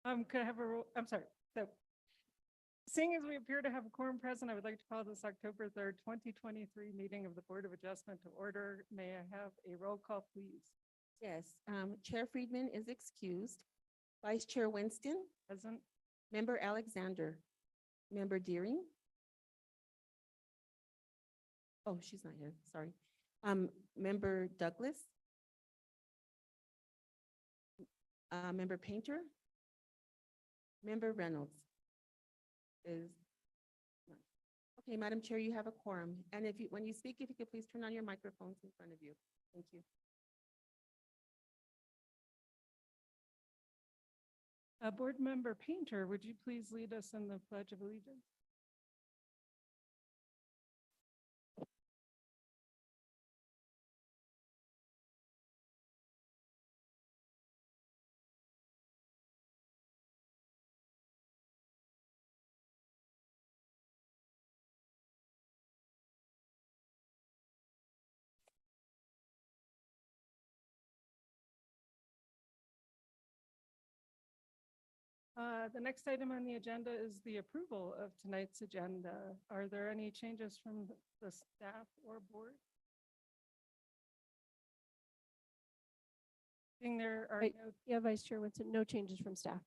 Could I have a roll? I'm sorry. So seeing as we appear to have a quorum present, I would like to call this October 3rd, 2023 meeting of the Board of Adjustment to order. May I have a roll call, please? Yes, Chair Friedman is excused. Vice Chair Winston, Present. Member Alexander, Member Deering. Oh, she's not here, sorry. Member Douglas. Member Painter. Member Reynolds is. Okay, Madam Chair, you have a quorum. And if you, when you speak, if you could please turn on your microphones in front of you. Thank you. Board Member Painter, would you please lead us in the Pledge of Allegiance? The next item on the agenda is the approval of tonight's agenda. Are there any changes from the staff or board? Seeing there are Right. no, Yeah, Vice Chair Winston, no changes from staff.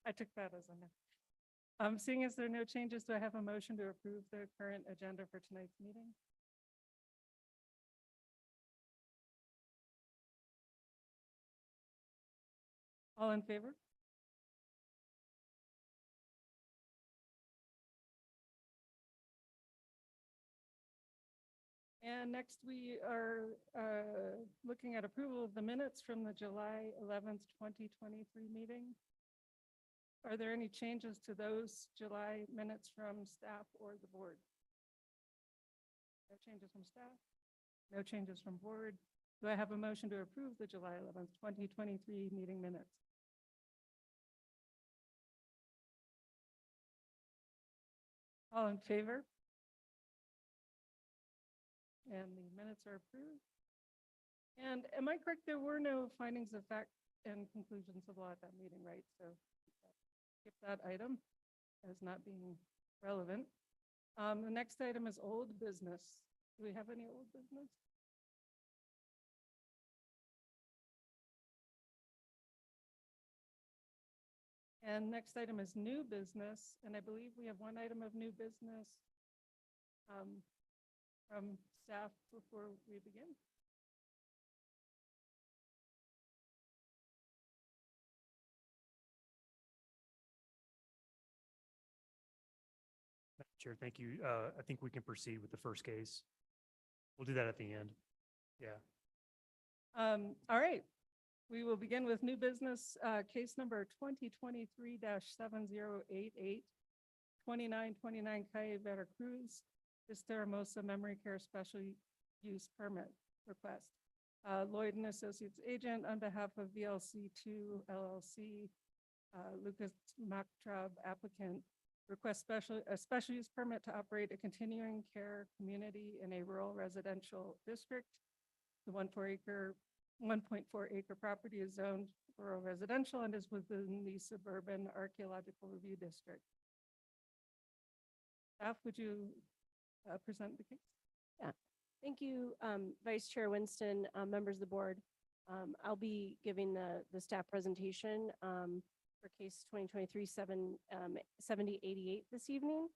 I took that as a no. Seeing as there are no changes, do I have a motion to approve the current agenda for tonight's meeting? All in favor? And next, we are looking at approval of the minutes from the July 11th, 2023 meeting. Are there any changes to those July minutes from staff or the board? No changes from staff? No changes from board? Do I have a motion to approve the July 11th, 2023 meeting minutes? All in favor? And the minutes are approved. And am I correct, there were no findings of fact and conclusions of law at that meeting, right? So skip that item as not being relevant. The next item is old business. Do we have any old business? And next item is new business, and I believe we have one item of new business from staff before we begin. Madam Chair, thank you. I think we can proceed with the first case. We'll do that at the end. Yeah. All right. We will begin with new business, case number 2023-7088, 2929 Calle Veracruz, Vista Hermosa Memory Care Special Use Permit request. Lloyd and Associates Agent on behalf of VLC2 LLC, Lucas Maktrab applicant, request a special use permit to operate a continuing care community in a rural residential district. The 1.4 acre property is zoned rural residential and is within the Suburban Archaeological Review District. Staff, would you present the case? Yeah, thank you, Vice Chair Winston, members of the board. I'll be giving the staff presentation for case 2023-7088 this evening.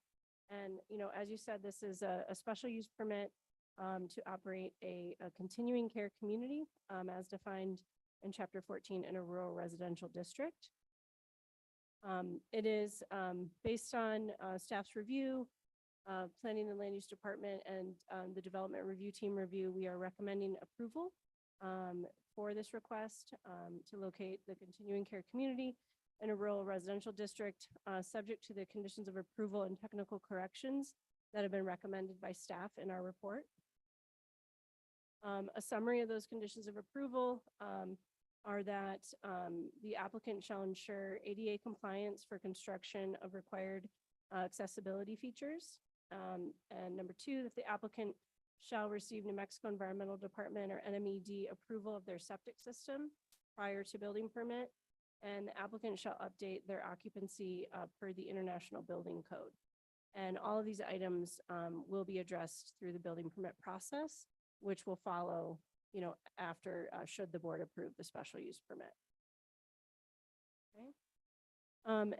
And, you know, as you said, this is a special use permit to operate a continuing care community as defined in Chapter 14 in a rural residential district. It is based on staff's review, Planning and Land Use Department and the Development Review Team review. We are recommending approval for this request to locate the continuing care community in a rural residential district, subject to the conditions of approval and technical corrections that have been recommended by staff in our report. A summary of those conditions of approval are that the applicant shall ensure ADA compliance for construction of required accessibility features. And number two, that the applicant shall receive New Mexico Environmental Department or NMED approval of their septic system prior to building permit. and the applicant shall update their occupancy per the International Building Code. And all of these items will be addressed through the building permit process, which will follow, after, should the board approve the special use permit. Okay.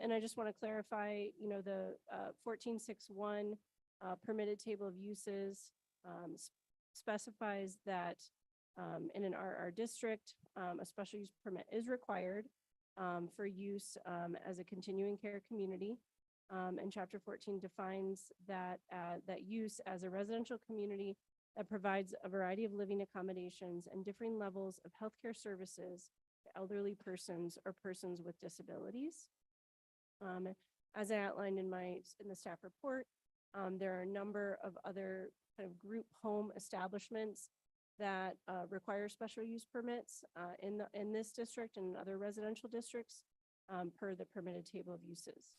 And I just want to clarify, the 1461 permitted table of uses specifies that in an RR district, a special use permit is required for use as a continuing care community. And Chapter 14 defines that use as a residential community that provides a variety of living accommodations and differing levels of healthcare services to elderly persons or persons with disabilities. As I outlined in the staff report, there are a number of other kind of group home establishments that require special use permits in this district and other residential districts per the permitted table of uses.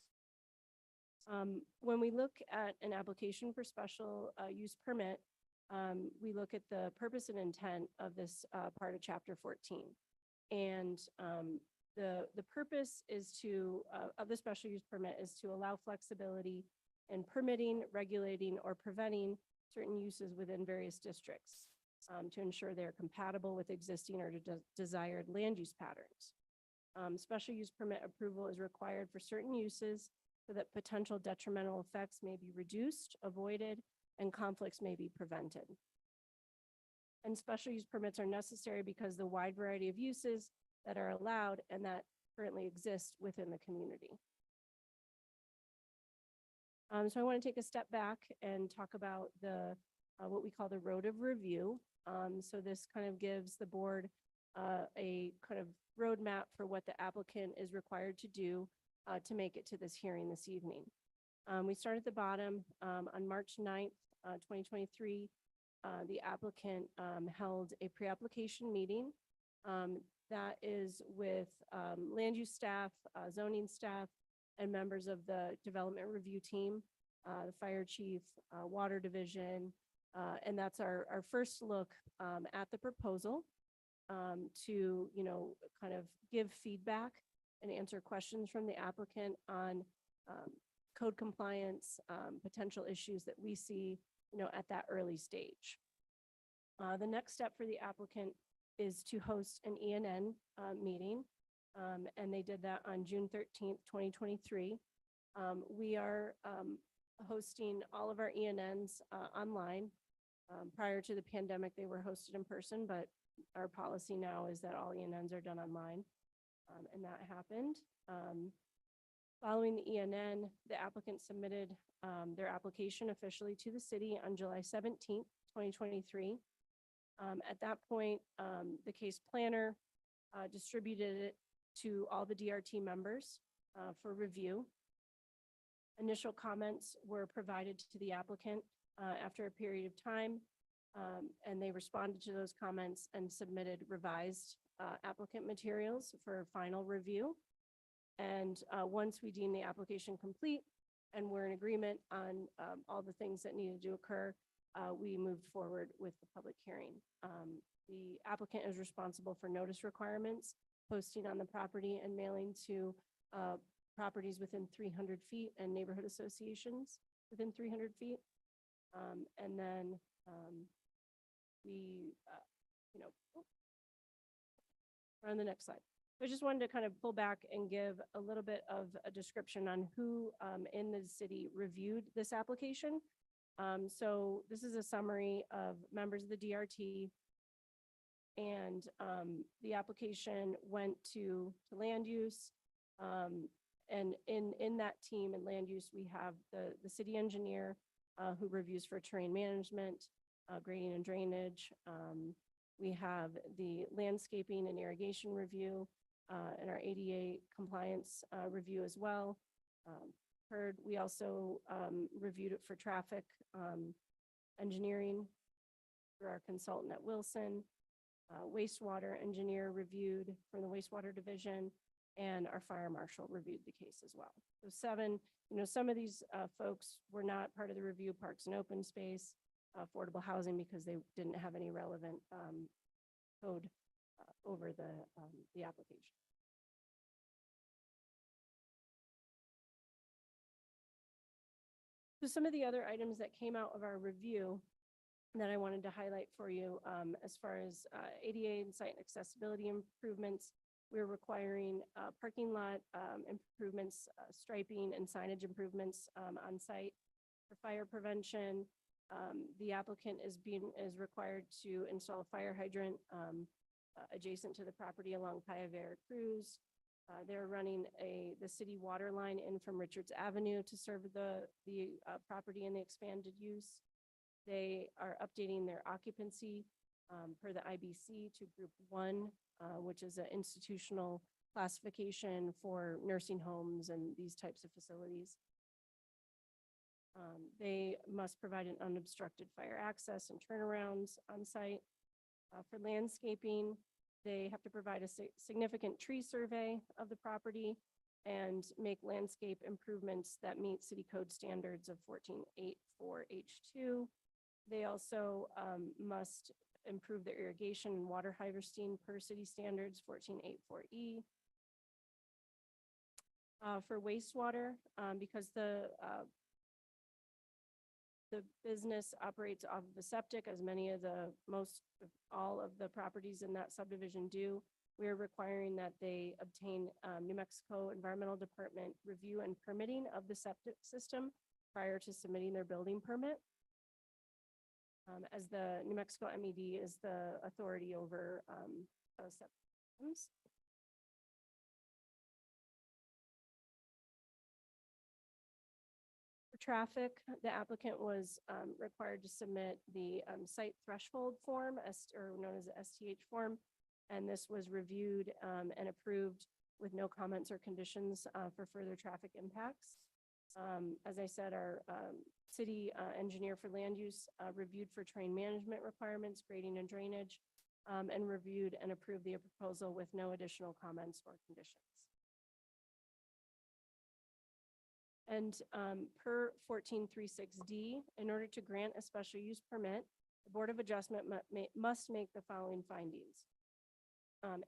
When we look at an application for special use permit, we look at the purpose and intent of this part of Chapter 14. And the purpose is of the special use permit is to allow flexibility in permitting, regulating, or preventing certain uses within various districts to ensure they're compatible with existing or desired land use patterns. Special use permit approval is required for certain uses so that potential detrimental effects may be reduced, avoided, and conflicts may be prevented. And special use permits are necessary because the wide variety of uses that are allowed and that currently exist within the community. So I want to take a step back and talk about what we call the road of review. So this kind of gives the board a kind of roadmap for what the applicant is required to do to make it to this hearing this evening. We start at the bottom. On March 9th, 2023, the applicant held a pre-application meeting that is with land use staff, zoning staff, and members of the development review team, the fire chief, water division, and that's our first look at the proposal to, kind of give feedback and answer questions from the applicant on code compliance, potential issues that we see, at that early stage. The next step for the applicant is to host an ENN meeting, and they did that on June 13th, 2023. We are hosting all of our ENNs online. Prior to the pandemic, they were hosted in person, but our policy now is that all ENNs are done online, and that happened. Following the ENN, the applicant submitted their application officially to the city on July 17th, 2023. At that point, the case planner distributed it to all the DRT members for review. Initial comments were provided to the applicant after a period of time, and they responded to those comments and submitted revised applicant materials for final review. And once we deem the application complete and we're in agreement on all the things that needed to occur, we moved forward with the public hearing. The applicant is responsible for notice requirements, posting on the property and mailing to properties within 300 feet and neighborhood associations within 300 feet. And then we're on the next slide. I just wanted to kind of pull back and give a little bit of a description on who in the city reviewed this application. So this is a summary of members of the DRT, and the application went to land use. And in that team and land use, we have the city engineer who reviews for terrain management, grading and drainage. We have the landscaping and irrigation review and our ADA compliance review as well. We also reviewed it for traffic engineering through our consultant at Wilson. Wastewater engineer reviewed from the wastewater division, and our fire marshal reviewed the case as well. So 7, some of these folks were not part of the review: parks and open space, affordable housing, because they didn't have any relevant code over the application. So some of the other items that came out of our review that I wanted to highlight for you, as far as ADA and site accessibility improvements, we're requiring parking lot improvements, striping and signage improvements on site. For fire prevention, the applicant is required to install a fire hydrant adjacent to the property along Paya Vera Cruz. They're running the city water line in from Richards Avenue to serve the property in the expanded use. They are updating their occupancy per the IBC to Group 1, which is an institutional classification for nursing homes and these types of facilities. They must provide an unobstructed fire access and turnarounds on site. For landscaping, they have to provide a significant tree survey of the property and make landscape improvements that meet city code standards of 14.8 H2. They also must improve their irrigation and water harvesting per city standards 14.8 E. For wastewater, because the business operates off of a septic, as many of all of the properties in that subdivision do, we are requiring that they obtain New Mexico Environmental Department review and permitting of the septic system prior to submitting their building permit. As the New Mexico MED is the authority over septic systems. For traffic, the applicant was required to submit the site threshold form, or known as the STH form, and this was reviewed and approved with no comments or conditions for further traffic impacts. As I said, our city engineer for land use reviewed for terrain management requirements, grading and drainage, and reviewed and approved the proposal with no additional comments or conditions. And per 14.36D, in order to grant a special use permit, the Board of Adjustment must make the following findings.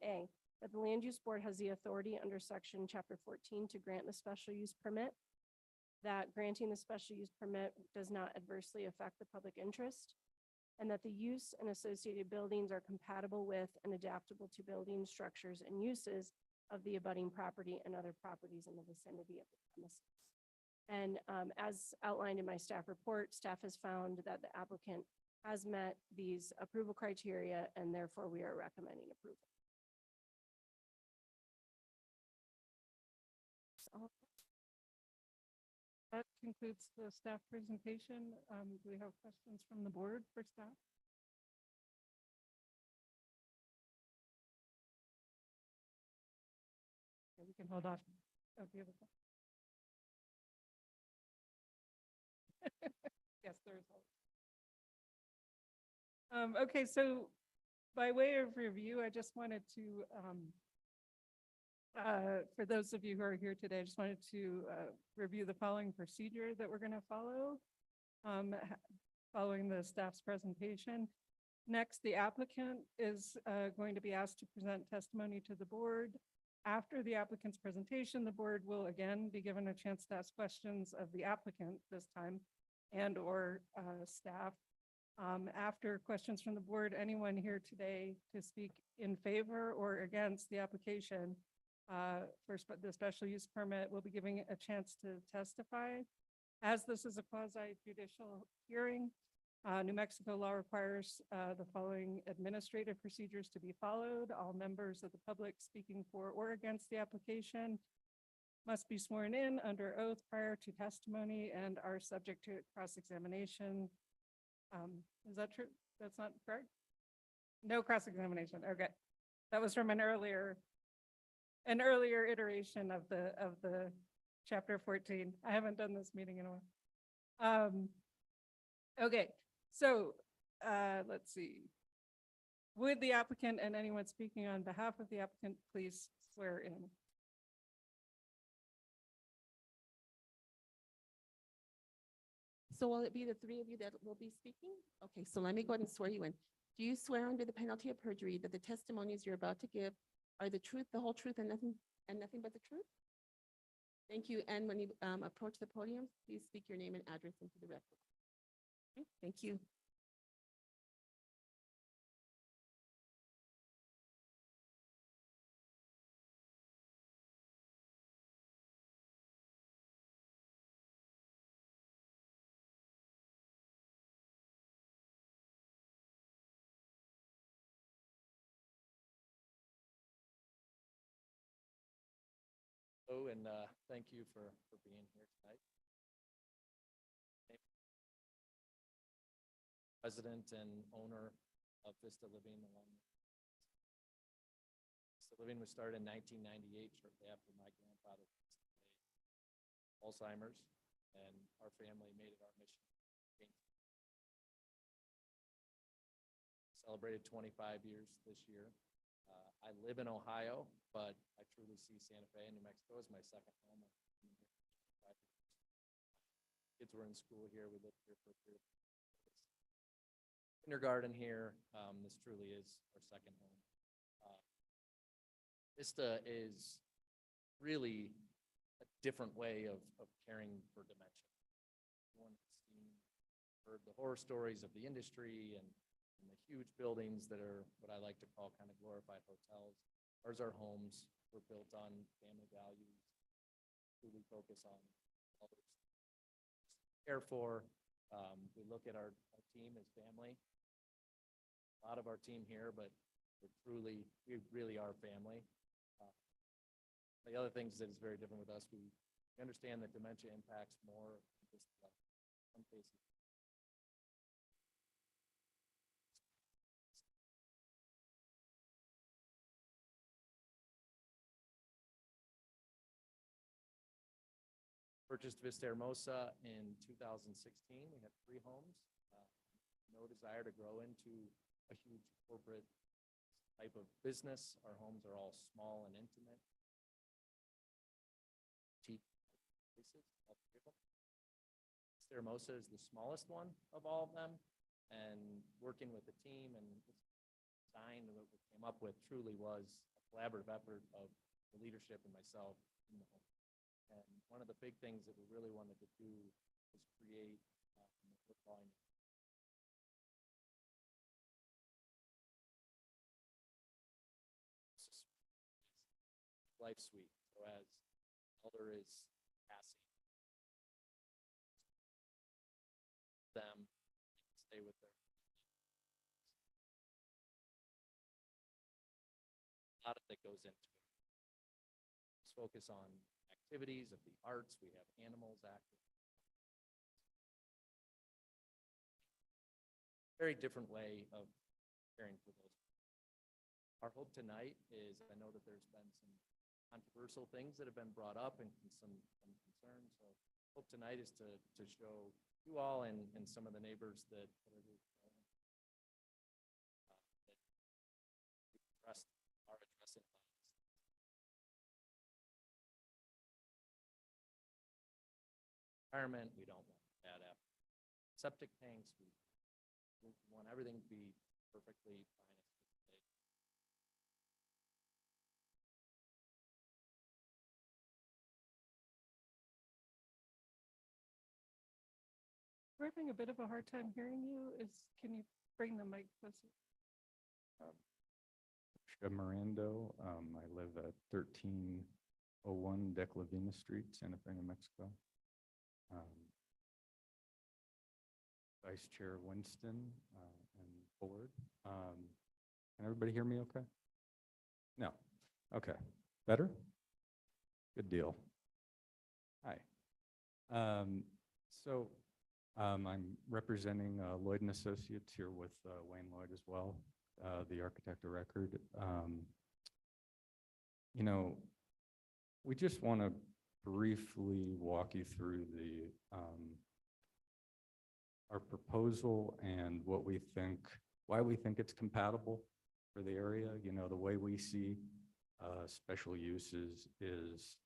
A, that the Land Use Board has the authority under section chapter 14 to grant the special use permit, that granting the special use permit does not adversely affect the public interest, and that the use and associated buildings are compatible with and adaptable to building structures and uses of the abutting property and other properties in the vicinity of the premises. And as outlined in my staff report, staff has found that the applicant has met these approval criteria, and therefore we are recommending approval. So, That concludes the staff presentation. Do we have questions from the board for staff? Okay, we can hold off. Oh, do you have a question? Yes, there is. Okay, so by way of review, I just wanted to, for those of you who are here today, I just wanted to review the following procedure that we're going to follow following the staff's presentation. Next, the applicant is going to be asked to present testimony to the board. After the applicant's presentation, the board will again be given a chance to ask questions of the applicant this time and or staff. After questions from the board, anyone here today to speak in favor or against the application for the special use permit will be giving a chance to testify. As this is a quasi-judicial hearing, New Mexico law requires the following administrative procedures to be followed. All members of the public speaking for or against the application must be sworn in under oath prior to testimony and are subject to cross-examination. Is that true? That's not correct? No cross-examination. Okay. That was from an earlier iteration of the chapter 14. I haven't done this meeting in a while. Okay, so let's see. Would the applicant and anyone speaking on behalf of the applicant please swear in? So will it be the three of you that will be speaking? Okay, so let me go ahead and swear you in. Do you swear under the penalty of perjury that the testimonies you're about to give are the truth, the whole truth, and nothing but the truth? Thank you. And when you approach the podium, please speak your name and address into the record. Okay, thank you. Hello, and thank you for being here tonight. President and owner of Vista Living. Vista Living was started in 1998, shortly after my grandfather passed away, Alzheimer's, and our family made it our mission. Celebrated 25 years this year. I live in Ohio, but I truly see Santa Fe and New Mexico as my second home. I've been here for 25 years. Kids were in school here. We lived here for a period of kindergarten here. This truly is our second home. Vista is really a different way of caring for dementia. Everyone has heard the horror stories of the industry and the huge buildings that are what I like to call kind of glorified hotels. Ours are homes. We're built on family values. We focus on others care for. We look at our team as family. A lot of our team here, but we really are family. The other things that is very different with us, we understand that dementia impacts more than just some cases. Purchased Vista Hermosa in 2016. We had 3 homes. No desire to grow into a huge corporate type of business. Our homes are all small and intimate. Vista Hermosa is the smallest one of all of them, and working with the team and design that we came up with truly was a collaborative effort of the leadership and myself in the home. And one of the big things that we really wanted to do was create what we're calling life suite. So as elder is passing, them stay with their. A lot that goes into it. Let's focus on activities of the arts. We have animals active. Very different way of caring for those. Our hope tonight is, I know that there's been some controversial things that have been brought up and some concerns. So hope tonight is to show you all and some of the neighbors that are addressing environment. We don't want bad septic tanks. We want everything to be perfectly fine. We're having a bit of a hard time hearing you. Can you bring the mic closer? Mirando. I live at 1301 Declavina Street, Santa Fe, New Mexico. Vice Chair Winston and board. Can everybody hear me okay? No. Okay. Better? Good deal. Hi. I'm representing Lloyd & Associates here with Wayne Lloyd as well, the architect of record. We just want to briefly walk you through our proposal and why we think it's compatible for the area. The way we see special uses is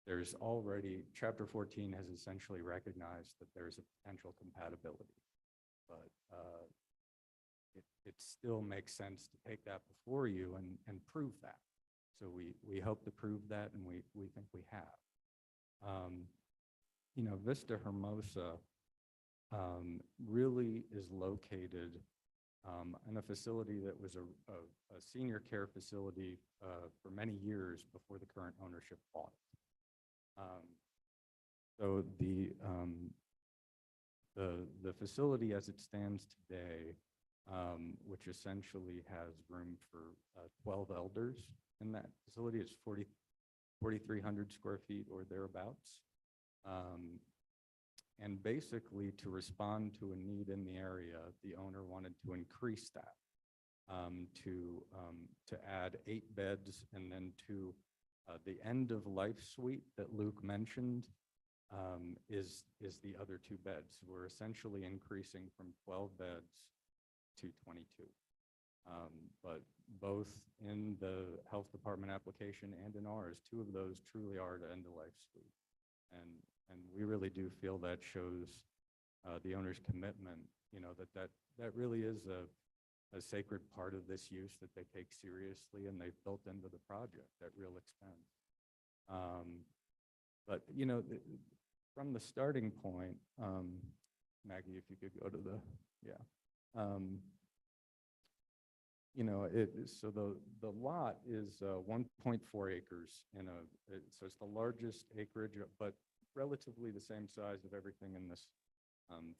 there's already, Chapter 14 has essentially recognized that there's a potential compatibility, but it still makes sense to take that before you and prove that. So we hope to prove that, and we think we have. You know, Vista Hermosa really is located in a facility that was a senior care facility for many years before the current ownership bought it. So the facility as it stands today, which essentially has room for 12 elders in that facility, is 4,300 square feet or thereabouts. And basically, to respond to a need in the area, the owner wanted to increase that to add 8 beds, and then to the end of life suite that Luke mentioned is the other 2 beds. We're essentially increasing from 12 beds to 22. But both in the health department application and in ours, 2 of those truly are to end of life suite. And we really do feel that shows the owner's commitment, you know, that really is a sacred part of this use that they take seriously, and they've built into the project at real expense. But, you know, from the starting point, Maggie, if you could go to the, you know, so the lot is 1.4 acres so it's the largest acreage, but relatively the same size of everything in this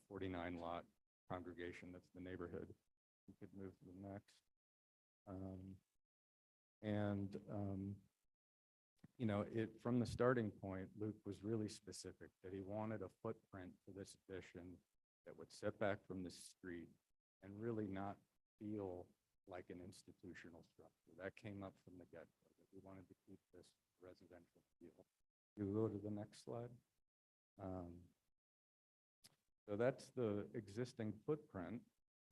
49 lot congregation that's the neighborhood. You could move to the next. You know, from the starting point, Luke was really specific that he wanted a footprint for this addition that would set back from the street and really not feel like an institutional structure. That came up from the get-go, that we wanted to keep this residential feel. You go to the next slide. So that's the existing footprint.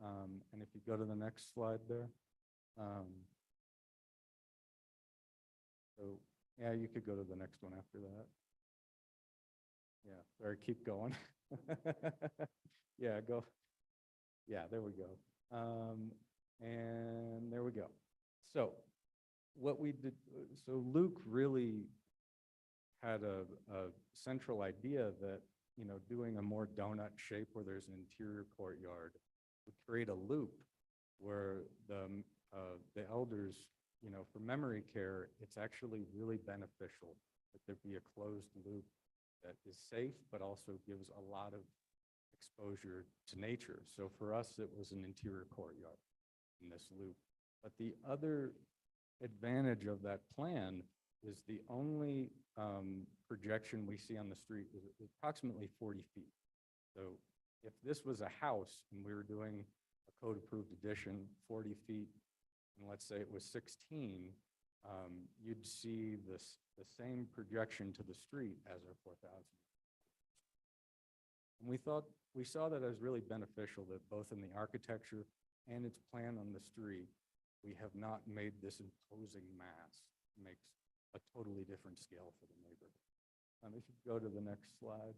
And if you go to the next slide there. So yeah, you could go to the next one after that. Yeah, sorry, keep going. Yeah, go. Yeah, there we go. And there we go. So what we did, so Luke really had a central idea that, you know, doing a more donut shape where there's an interior courtyard would create a loop where the elders, you know, for memory care, it's actually really beneficial that there be a closed loop that is safe, but also gives a lot of exposure to nature. So for us, it was an interior courtyard in this loop. But the other advantage of that plan is the only projection we see on the street is approximately 40 feet. So if this was a house and we were doing a code-approved addition, 40 feet, and let's say it was 16, you'd see the same projection to the street as our 4,000. And we saw that as really beneficial, that both in the architecture and its plan on the street, we have not made this imposing mass. It makes a totally different scale for the neighborhood. If you go to the next slide.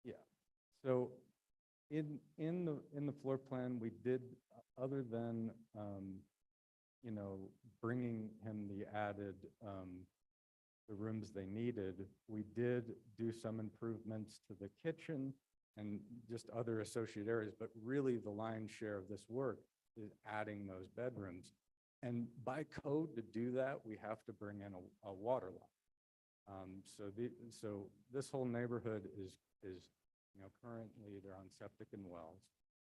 Yeah, so in the floor plan, we did, other than you know, bringing him the added the rooms they needed, we did do some improvements to the kitchen and just other associated areas, but really the lion's share of this work is adding those bedrooms. And by code, to do that, we have to bring in a water line. So this whole neighborhood is, you know, currently they're on septic and wells.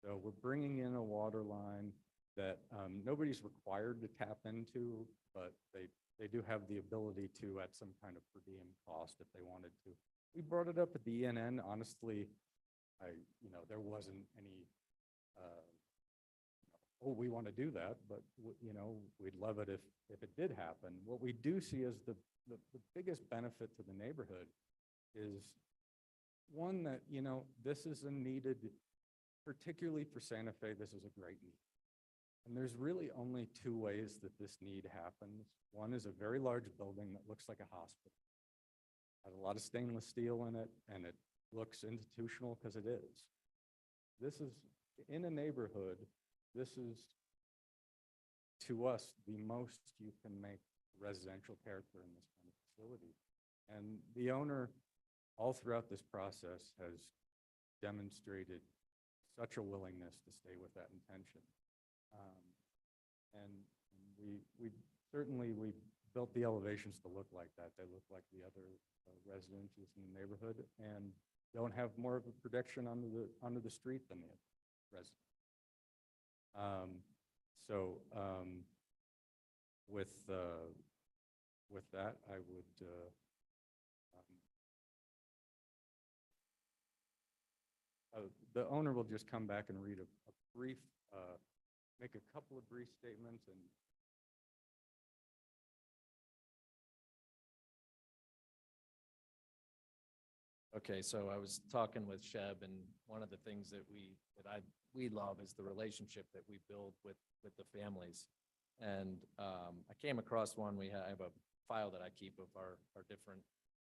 So we're bringing in a water line that nobody's required to tap into, but they do have the ability to at some kind of per diem cost if they wanted to. We brought it up at the ENN. Honestly, you know, there wasn't any, oh, we want to do that, but you know, we'd love it if it did happen. What we do see as the biggest benefit to the neighborhood is one that, you know, this is a needed, particularly for Santa Fe, this is a great need. And there's really only 2 ways that this need happens. One is a very large building that looks like a hospital, has a lot of stainless steel in it, and it looks institutional because it is. This is in a neighborhood. This is to us, the most you can make residential character in this kind of facility. And the owner, all throughout this process, has demonstrated such a willingness to stay with that intention. And we certainly, we built the elevations to look like that. They look like the other residences in the neighborhood and don't have more of a projection onto the street than the residents. With that, I would the owner will just come back and read a brief, make a couple of brief statements and Okay, so I was talking with Sheb, and one of the things that we love is the relationship that we build with the families. And I came across one, I have a file that I keep of our different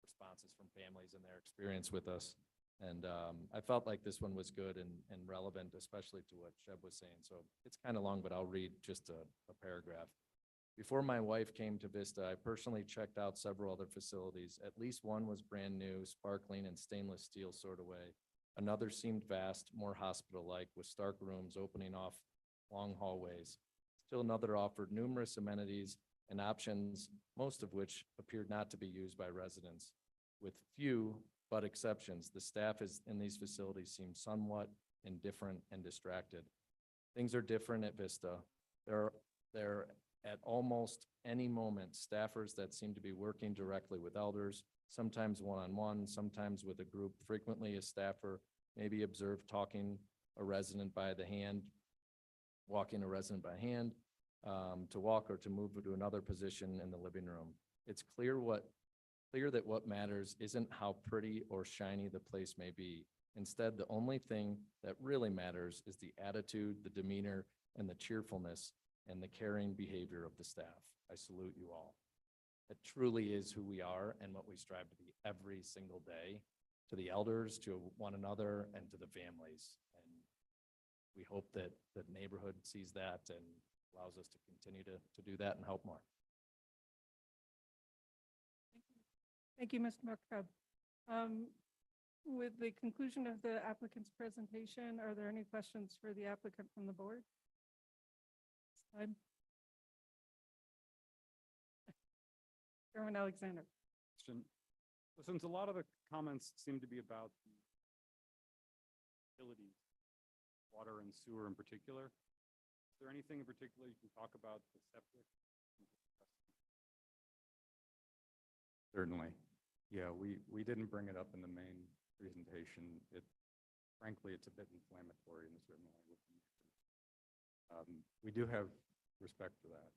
responses from families and their experience with us. And I felt like this one was good and relevant, especially to what Sheb was saying. So it's kind of long, but I'll read just a paragraph. Before my wife came to Vista, I personally checked out several other facilities. At least one was brand new, sparkling, and stainless steel sort of way. Another seemed vast, more hospital-like, with stark rooms opening off long hallways. Still another offered numerous amenities and options, most of which appeared not to be used by residents. With few but exceptions, the staff in these facilities seemed somewhat indifferent and distracted. Things are different at Vista. There are at almost any moment, staffers that seem to be working directly with elders, sometimes one-on-one, sometimes with a group. Frequently, a staffer may be observed talking a resident by the hand, walking a resident by hand, to walk or to move to another position in the living room. It's clear that what matters isn't how pretty or shiny the place may be. Instead, the only thing that really matters is the attitude, the demeanor, and the cheerfulness and the caring behavior of the staff. I salute you all. It truly is who we are and what we strive to be every single day, to the elders, to one another, and to the families. And we hope that the neighborhood sees that and allows us to continue to do that and help more. Thank you, Mr. McCub. With the conclusion of the applicant's presentation, are there any questions for the applicant from the board? Chairman Alexander. Since a lot of the comments seem to be about the utilities, water and sewer in particular, is there anything in particular you can talk about the septic? certainly. Yeah, we didn't bring it up in the main presentation. Frankly, it's a bit inflammatory and certainly would be. We do have respect for that.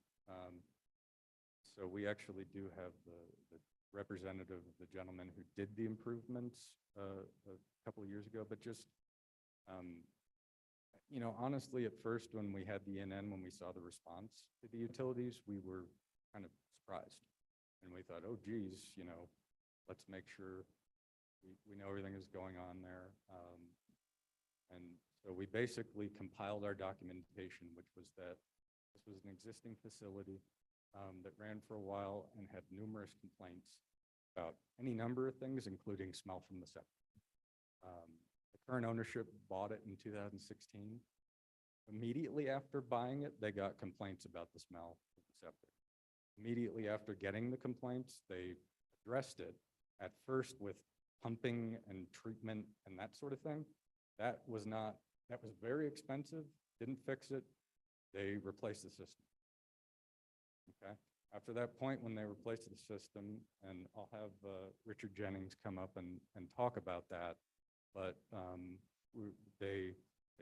So we actually do have the representative of the gentleman who did the improvements a couple of years ago, but just, honestly, at first when we had the NN, when we saw the response to the utilities, we were kind of surprised. And we thought, oh, geez, let's make sure we know everything is going on there. And so we basically compiled our documentation, which was that this was an existing facility that ran for a while and had numerous complaints about any number of things, including smell from the septic. The current ownership bought it in 2016. Immediately after buying it, they got complaints about the smell of the septic. Immediately after getting the complaints, they addressed it at first with pumping and treatment and that sort of thing. That was very expensive, didn't fix it. They replaced the system. Okay. After that point, when they replaced the system, and I'll have Richard Jennings come up and talk about that, but they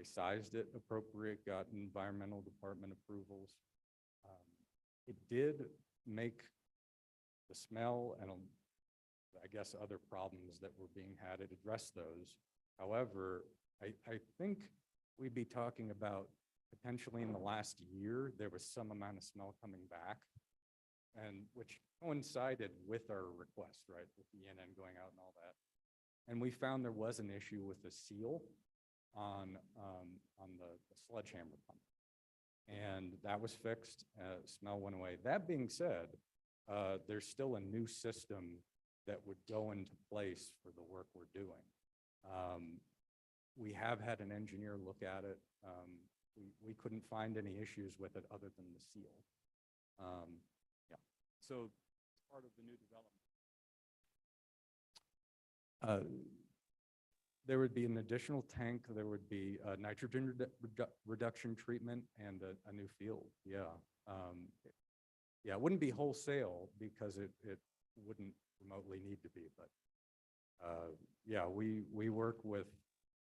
sized it appropriate, got environmental department approvals. It did make the smell and I guess other problems that were being had, it addressed those. However, I think we'd be talking about potentially in the last year, there was some amount of smell coming back, and which coincided with our request, right, with the NN going out and all that. And we found there was an issue with the seal on the sledgehammer pump. And that was fixed, smell went away. That being said, there's still a new system that would go into place for the work we're doing. We have had an engineer look at it. We couldn't find any issues with it other than the seal. So part of the new development. There would be an additional tank, there would be a nitrogen reduction treatment and a new field, yeah. Yeah, it wouldn't be wholesale because it wouldn't remotely need to be, but yeah, we work with,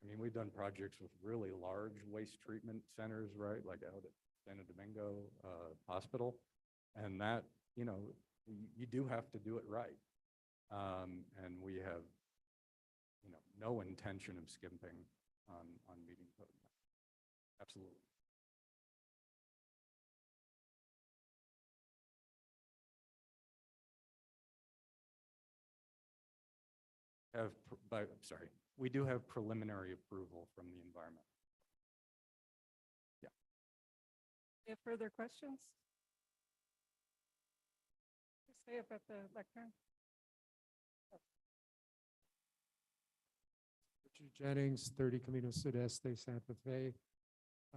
I mean, we've done projects with really large waste treatment centers, right? Like out at Santo Domingo Hospital. And that, you know, you do have to do it right. And we have, you know, no intention of skimping on meeting code. Absolutely. I'm sorry, we do have preliminary approval from the environment. Any further questions? Stay up at the lectern. Richard Jennings, 30 Camino Sudeste, Santa Fe.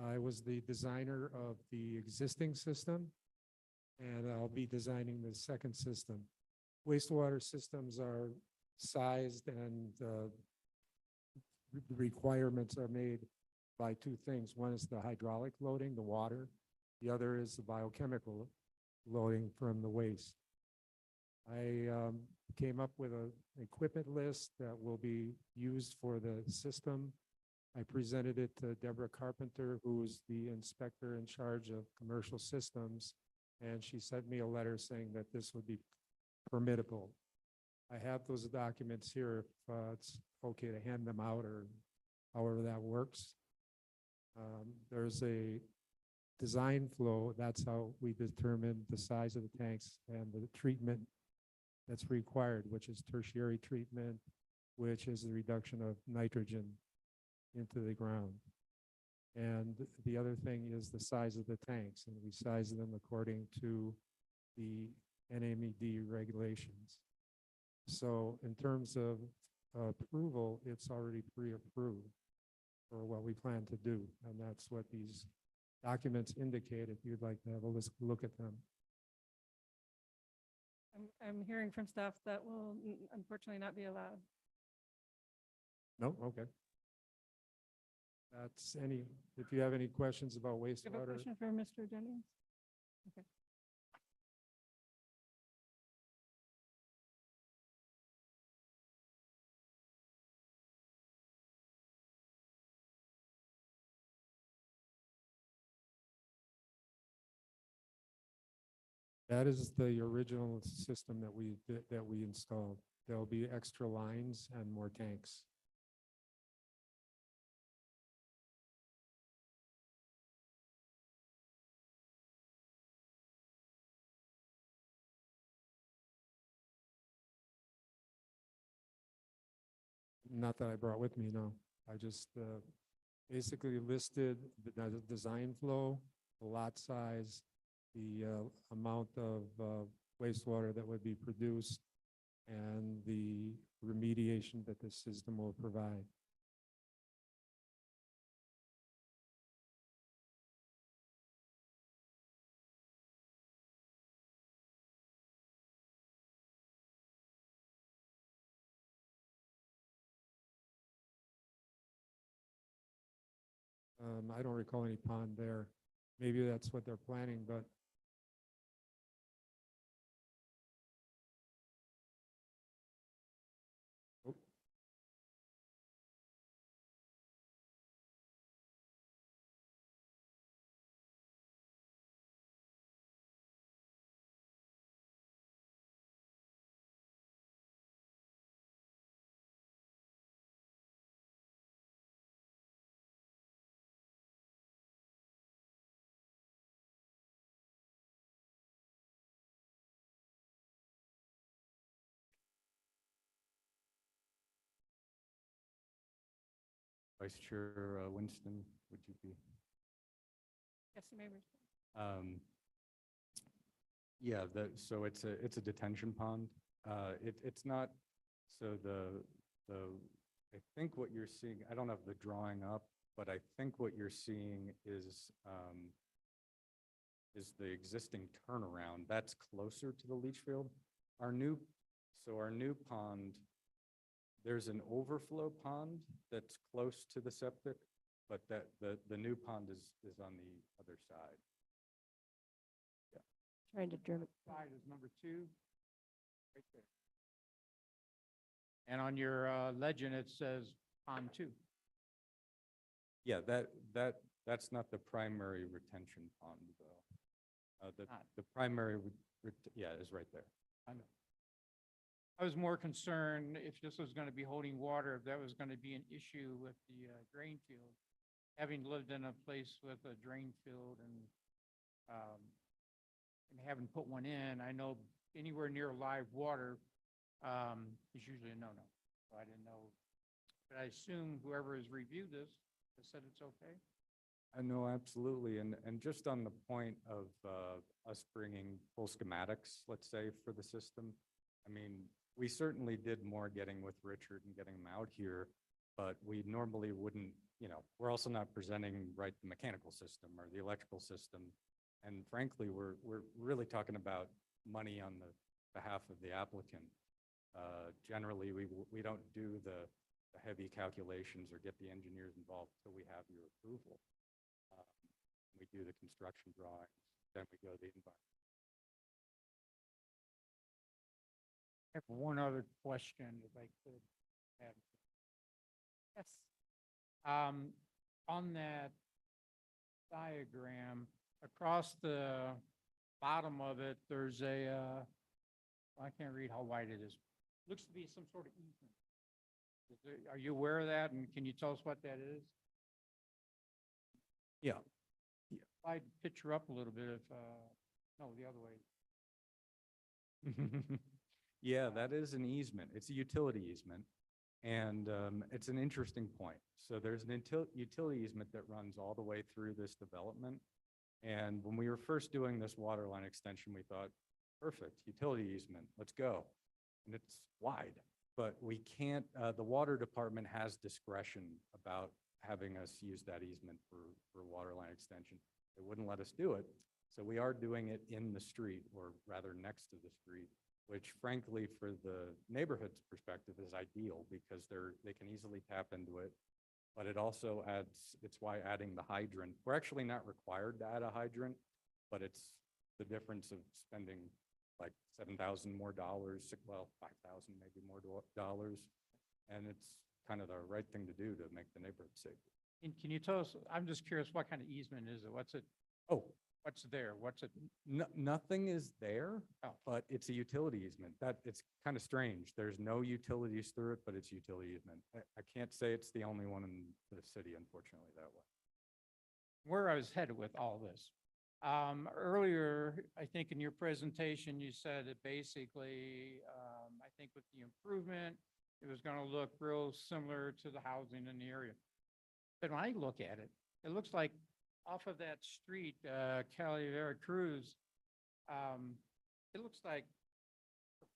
I was the designer of the existing system, and I'll be designing the second system. Wastewater systems are sized and the requirements are made by two things. One is the hydraulic loading, the water. The other is the biochemical loading from the waste. I came up with an equipment list that will be used for the system. I presented it to Deborah Carpenter, who is the inspector in charge of commercial systems, and she sent me a letter saying that this would be permittable. I have those documents here if it's okay to hand them out or however that works. There's a design flow. That's how we determine the size of the tanks and the treatment that's required, which is tertiary treatment, which is the reduction of nitrogen into the ground. And the other thing is the size of the tanks, and we size them according to the NMED regulations. So in terms of approval, it's already pre-approved for what we plan to do. And that's what these documents indicate if you'd like to have a look at them. I'm hearing from staff that will unfortunately not be allowed. No? Okay. That's if you have any questions about Do you have a wastewater. question for Mr. Jennings? Okay. That is the original system that we installed. There'll be extra lines and more tanks. Not that I brought with me, no. I just basically listed the design flow, the lot size, the amount of wastewater that would be produced, and the remediation that the system will provide. I don't recall any pond there. Maybe that's what they're planning, but oh. Vice Chair Winston, would you be? Yes, you may respond. Yeah, so it's a detention pond. It's not, so I think what you're seeing, I don't have the drawing up, but I think what you're seeing is the existing turnaround. That's closer to the leach field. Our new pond, there's an overflow pond that's close to the septic, but the new pond is on the other side. Trying to drive it. Side is number 2. Right there. And on your legend, it says pond 2. Yeah, that's not the primary retention pond, though. Not. The primary, yeah, is right there. I know. I was more concerned if this was going to be holding water, if that was going to be an issue with the drain field. Having lived in a place with a drain field and having put one in, I know anywhere near live water is usually a no-no. So I didn't know, but I assume whoever has reviewed this has said it's okay. I know, absolutely. And just on the point of us bringing full schematics, let's say, for the system, I mean, we certainly did more getting with Richard and getting him out here, but we normally wouldn't, we're also not presenting the mechanical system or the electrical system. And frankly, we're really talking about money on the behalf of the applicant. Generally, we don't do the heavy calculations or get the engineers involved until we have your approval. We do the construction drawings, then we go to the environment. I have one other question, if I could have. Yes. On that diagram, across the bottom of it, there's I can't read how wide it is. Looks to be some sort of easement. Are you aware of that, and can you tell us what that is? Yeah. Slide the picture up a little bit if, no, the other way. Yeah, that is an easement. It's a utility easement. And it's an interesting point. So there's an utility easement that runs all the way through this development. And when we were first doing this water line extension, we thought, perfect, utility easement, let's go. And it's wide, but we can't, the water department has discretion about having us use that easement for water line extension. They wouldn't let us do it. So we are doing it in the street, or rather next to the street, which frankly, for the neighborhood's perspective, is ideal because they can easily tap into it. But it also adds, it's why adding the hydrant, we're actually not required to add a hydrant, but it's the difference of spending like $7,000 more dollars, well, $5,000 maybe more dollars. And it's kind of the right thing to do to make the neighborhood safer. And can you tell us, I'm just curious, what kind of easement is it? What's it, Oh, what's there? What's it? nothing is there, Oh. but it's a utility easement. It's kind of strange. There's no utilities through it, but it's utility easement. I can't say it's the only one in the city, unfortunately, that way. Where I was headed with all this. Earlier, I think in your presentation, you said that basically, I think with the improvement, it was going to look real similar to the housing in the area. But when I look at it, it looks like off of that street, Cali Vera Cruz, it looks like the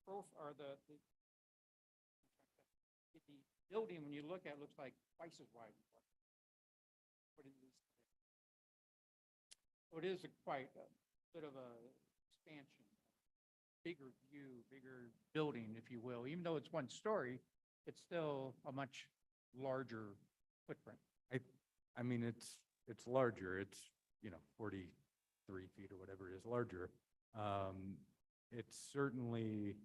building, when you look at it, looks like twice as wide. What it is today. So it is quite a bit of a expansion, bigger view, bigger building, if you will. Even though it's one story, it's still a much larger footprint. I mean, it's larger. It's, 43 feet or whatever it is, larger. It's certainly,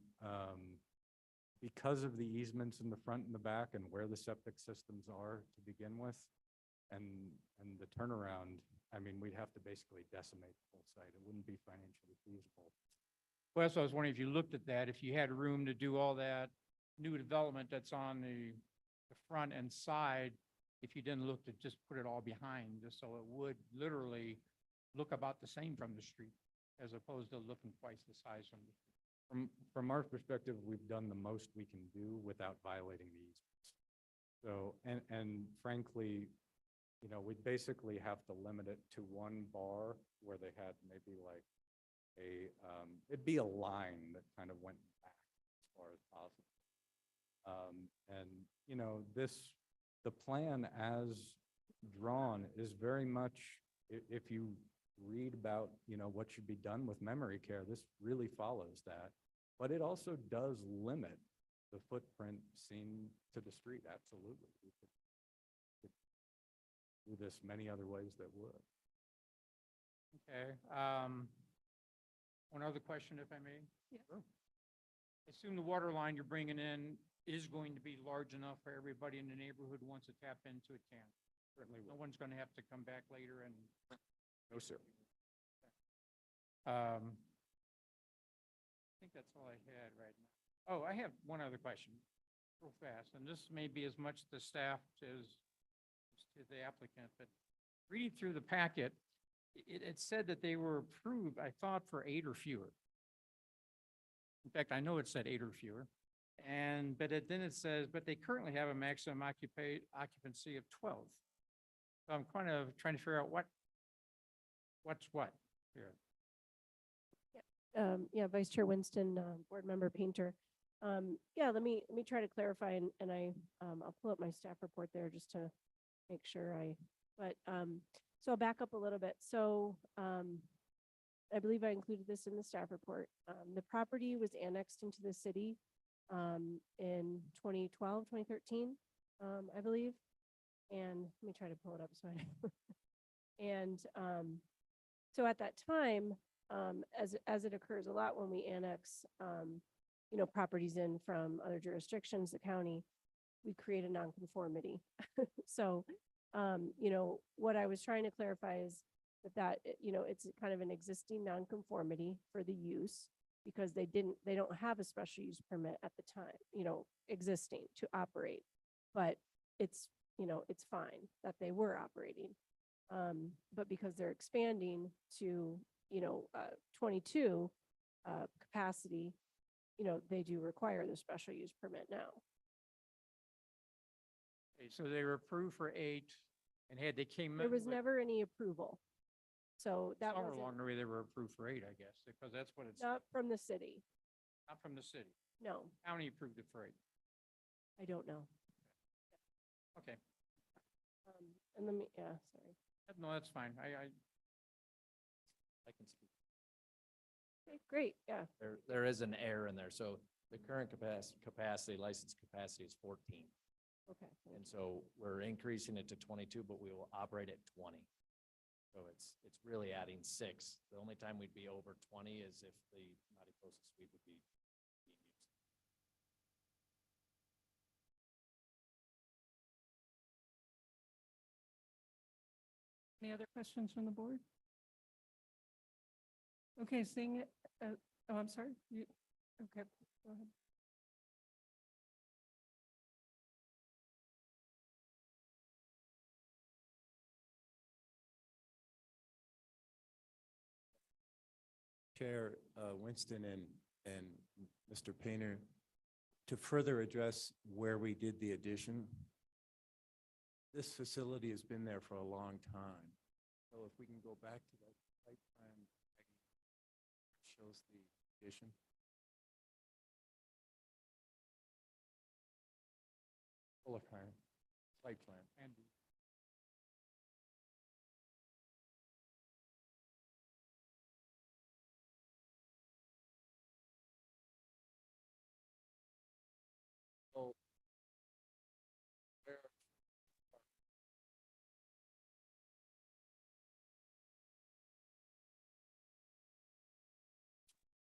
because of the easements in the front and the back and where the septic systems are to begin with, and the turnaround, I mean, we'd have to basically decimate the whole site. It wouldn't be financially feasible. Well, that's what I was wondering, if you looked at that, if you had room to do all that new development that's on the front and side, if you didn't look to just put it all behind, just so it would literally look about the same from the street, as opposed to looking twice the size from the street. From our perspective, we've done the most we can do without violating the easements. So, and frankly, you know, we'd basically have to limit it to one bar where they had maybe like it'd be a line that kind of went back as far as possible. And, you know, the plan as drawn is very much, if you read about, you know, what should be done with memory care, this really follows that. But it also does limit the footprint seen to the street, absolutely. We could do this many other ways that would. Okay, one other question, if I may? Yeah. Sure. Assume the water line you're bringing in is going to be large enough for everybody in the neighborhood who wants to tap into it can. Certainly No will. one's gonna have to come back later and, No, sir. I think that's all I had right now. Oh, I have one other question, real fast, and this may be as much the staff as to the applicant, but reading through the packet, it said that they were approved, I thought, for 8 or fewer. In fact, I know it said 8 or fewer. Then it says, but they currently have a maximum occupancy of 12. So I'm kind of trying to figure out what's what here. Yeah, Vice Chair Winston, Board Member Painter. Yeah, let me try to clarify and I'll pull up my staff report there just to make sure so I'll back up a little bit. So, I believe I included this in the staff report. The property was annexed into the city, in 2012, 2013, I believe. And let me try to pull it up so I know. And, so at that time, as it occurs a lot when we annex, you know, properties in from other jurisdictions, the county, we create a nonconformity. So, you know, what I was trying to clarify is that, you know, it's kind of an existing nonconformity for the use because they don't have a special use permit at the time, you know, existing to operate. But it's, you know, it's fine that they were operating. But because they're expanding to, you know, 22 capacity, you know, they do require the special use permit now. Okay, so they were approved for 8 and they came. There was with- never any approval. So that Somewhere wasn't, along the way, they were approved for 8, I guess, because that's what it's, not from the city. not from the city. No, County approved it for 8. I don't know. Okay, And let me, yeah, sorry. no, that's fine. I can speak. Okay, great, yeah. There is an error in there. So the current licensed capacity is 14. Okay. And so we're increasing it to 22, but we will operate at 20. So it's really adding 6. The only time we'd be over 20 is if the Mariposa Suite would be being used. Any other questions from the board? Okay, seeing it, oh, I'm sorry. Okay, go ahead. Chair Winston and Mr. Painter, to further address where we did the addition, this facility has been there for a long time. So if we can go back to that site plan, that shows the addition. Full plan, site plan. Andy. So where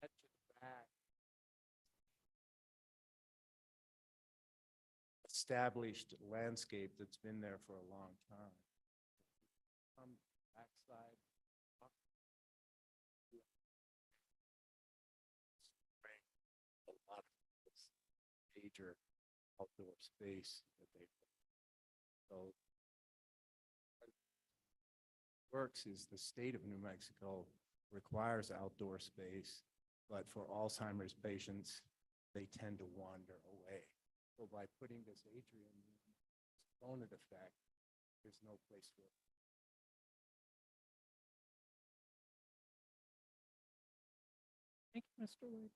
head to the back, established landscape that's been there for a long time. Backside. A lot of this major outdoor space that they. So. what Works is the state of New Mexico requires outdoor space, but for Alzheimer's patients, they tend to wander away. So by putting this atrium, bonnet effect, there's no place for it. Thank you, Mr. Lloyd.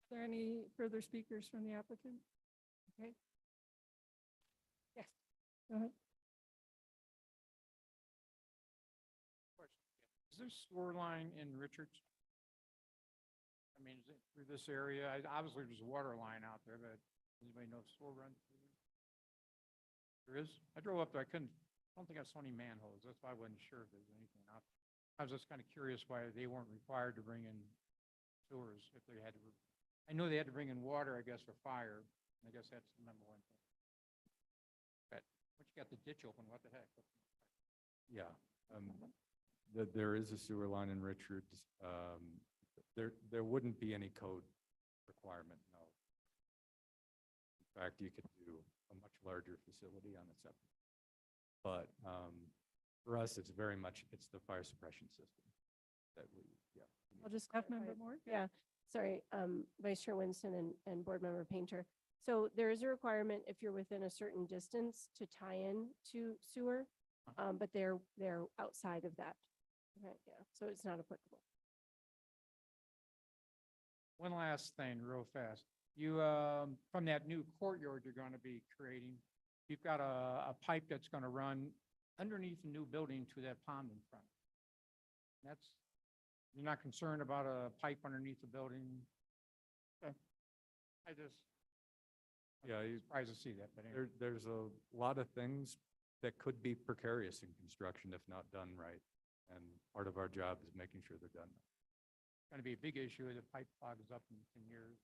Are there any further speakers from the applicant? Okay. Yes, go ahead. Is there sewer line in Richards? I mean, is it through this area? Obviously, there's a water line out there, but anybody know if sewer runs through there? There is? I drove up there, I don't think I saw any manholes. That's why I wasn't sure if there's anything out there. I was just kind of curious why they weren't required to bring in sewers if they had to. I know they had to bring in water, I guess, for fire. I guess that's the number one thing. But once you got the ditch open, what the heck? Yeah. There is a sewer line in Richards. There wouldn't be any code requirement, no. In fact, you could do a much larger facility on its septic. But for us, it's very much, it's the fire suppression system that we, yeah. I'll just Staff clarify. member Moore? Yeah, sorry, Vice Chair Winston and Board Member Painter. So there is a requirement if you're within a certain distance to tie in to sewer, but they're outside of that. Okay, yeah, so it's not applicable. One last thing, real fast. You, from that new courtyard you're going to be creating, you've got a pipe that's going to run underneath the new building to that pond in front. You're not concerned about a pipe underneath the building? Okay. Yeah, Surprised to see that, but anyway. there's a lot of things that could be precarious in construction if not done right. And part of our job is making sure they're done. Going to be a big issue if the pipe clogs up in 10 years.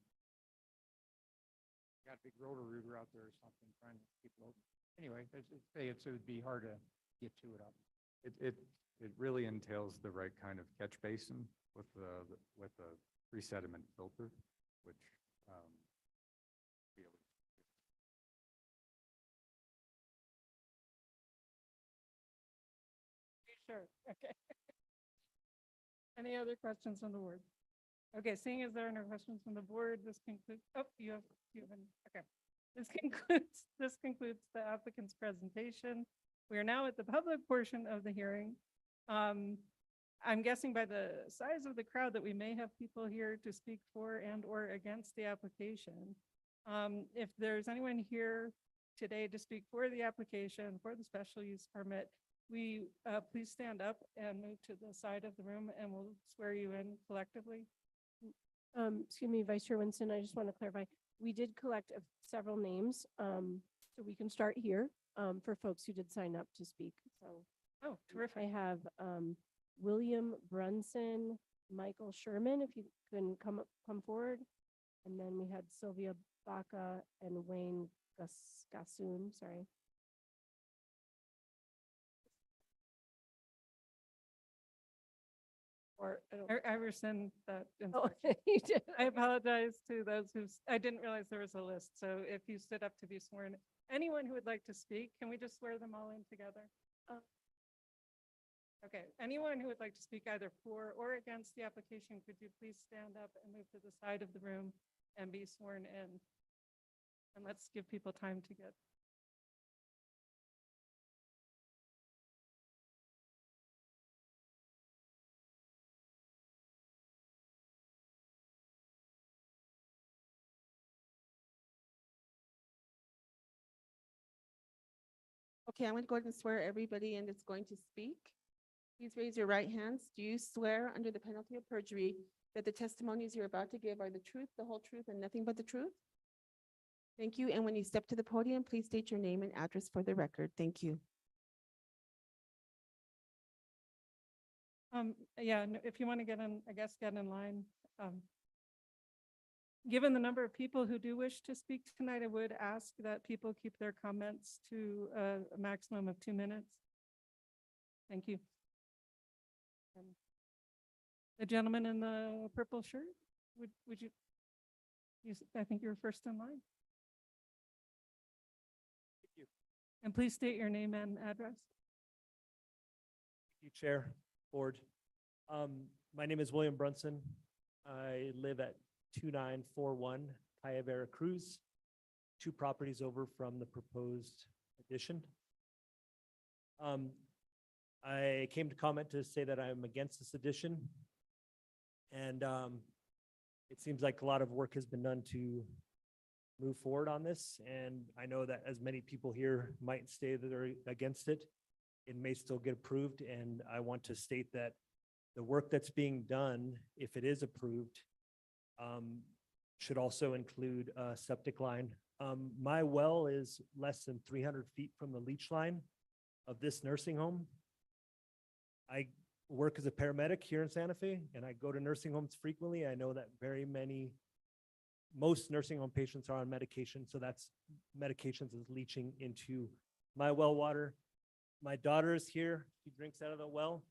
Got a big rotor rooter out there or something trying to keep it open. Anyway, it would be hard to get to it up. It really entails the right kind of catch basin with a pre-sediment filter, which we- Sure, okay. Any other questions from the board? Okay, seeing as there are no questions from the board, this concludes, oh, you have okay. This concludes the applicant's presentation. We are now at the public portion of the hearing. I'm guessing by the size of the crowd that we may have people here to speak for and or against the application. If there's anyone here today to speak for the application, for the special use permit, please stand up and move to the side of the room and we'll swear you in collectively. Excuse me, Vice Chair Winston, I just want to clarify. We did collect several names, so we can start here for folks who did sign up to speak. So Oh, terrific. I have William Brunson, Michael Sherman, if you can come forward. And then we had Sylvia Baca and Wayne Gassoon, sorry. Or, I don't. I rescind that. Oh, instruction. you did. I apologize to those I didn't realize there was a list. So if you stood up to be sworn, anyone who would like to speak, can we just swear them all in together? Okay, anyone who would like to speak either for or against the application, could you please stand up and move to the side of the room and be sworn in? And let's give people time to get. Okay, I'm going to go ahead and swear everybody in that's going to speak. Please raise your right hands. Do you swear under the penalty of perjury that the testimonies you're about to give are the truth, the whole truth, and nothing but the truth? Thank you. And when you step to the podium, please state your name and address for the record. Thank you. Yeah, if you want to get in, I guess, get in line. Given the number of people who do wish to speak tonight, I would ask that people keep their comments to a maximum of 2 minutes. Thank you. The gentleman in the purple shirt, would you, I think you were first in line. Thank you. And please state your name and address. Thank you, Chair, Board. My name is William Brunson. I live at 2941 Calle Veracruz. 2 properties over from the proposed addition. I came to comment to say that I'm against this addition. And it seems like a lot of work has been done to move forward on this. And I know that as many people here might say that they're against it, it may still get approved. And I want to state that the work that's being done, if it is approved, should also include a septic line. My well is less than 300 feet from the leach line of this nursing home. I work as a paramedic here in Santa Fe, and I go to nursing homes frequently. I know that most nursing home patients are on medication, so that's medications is leaching into my well water. My daughter is here. She drinks out of the well.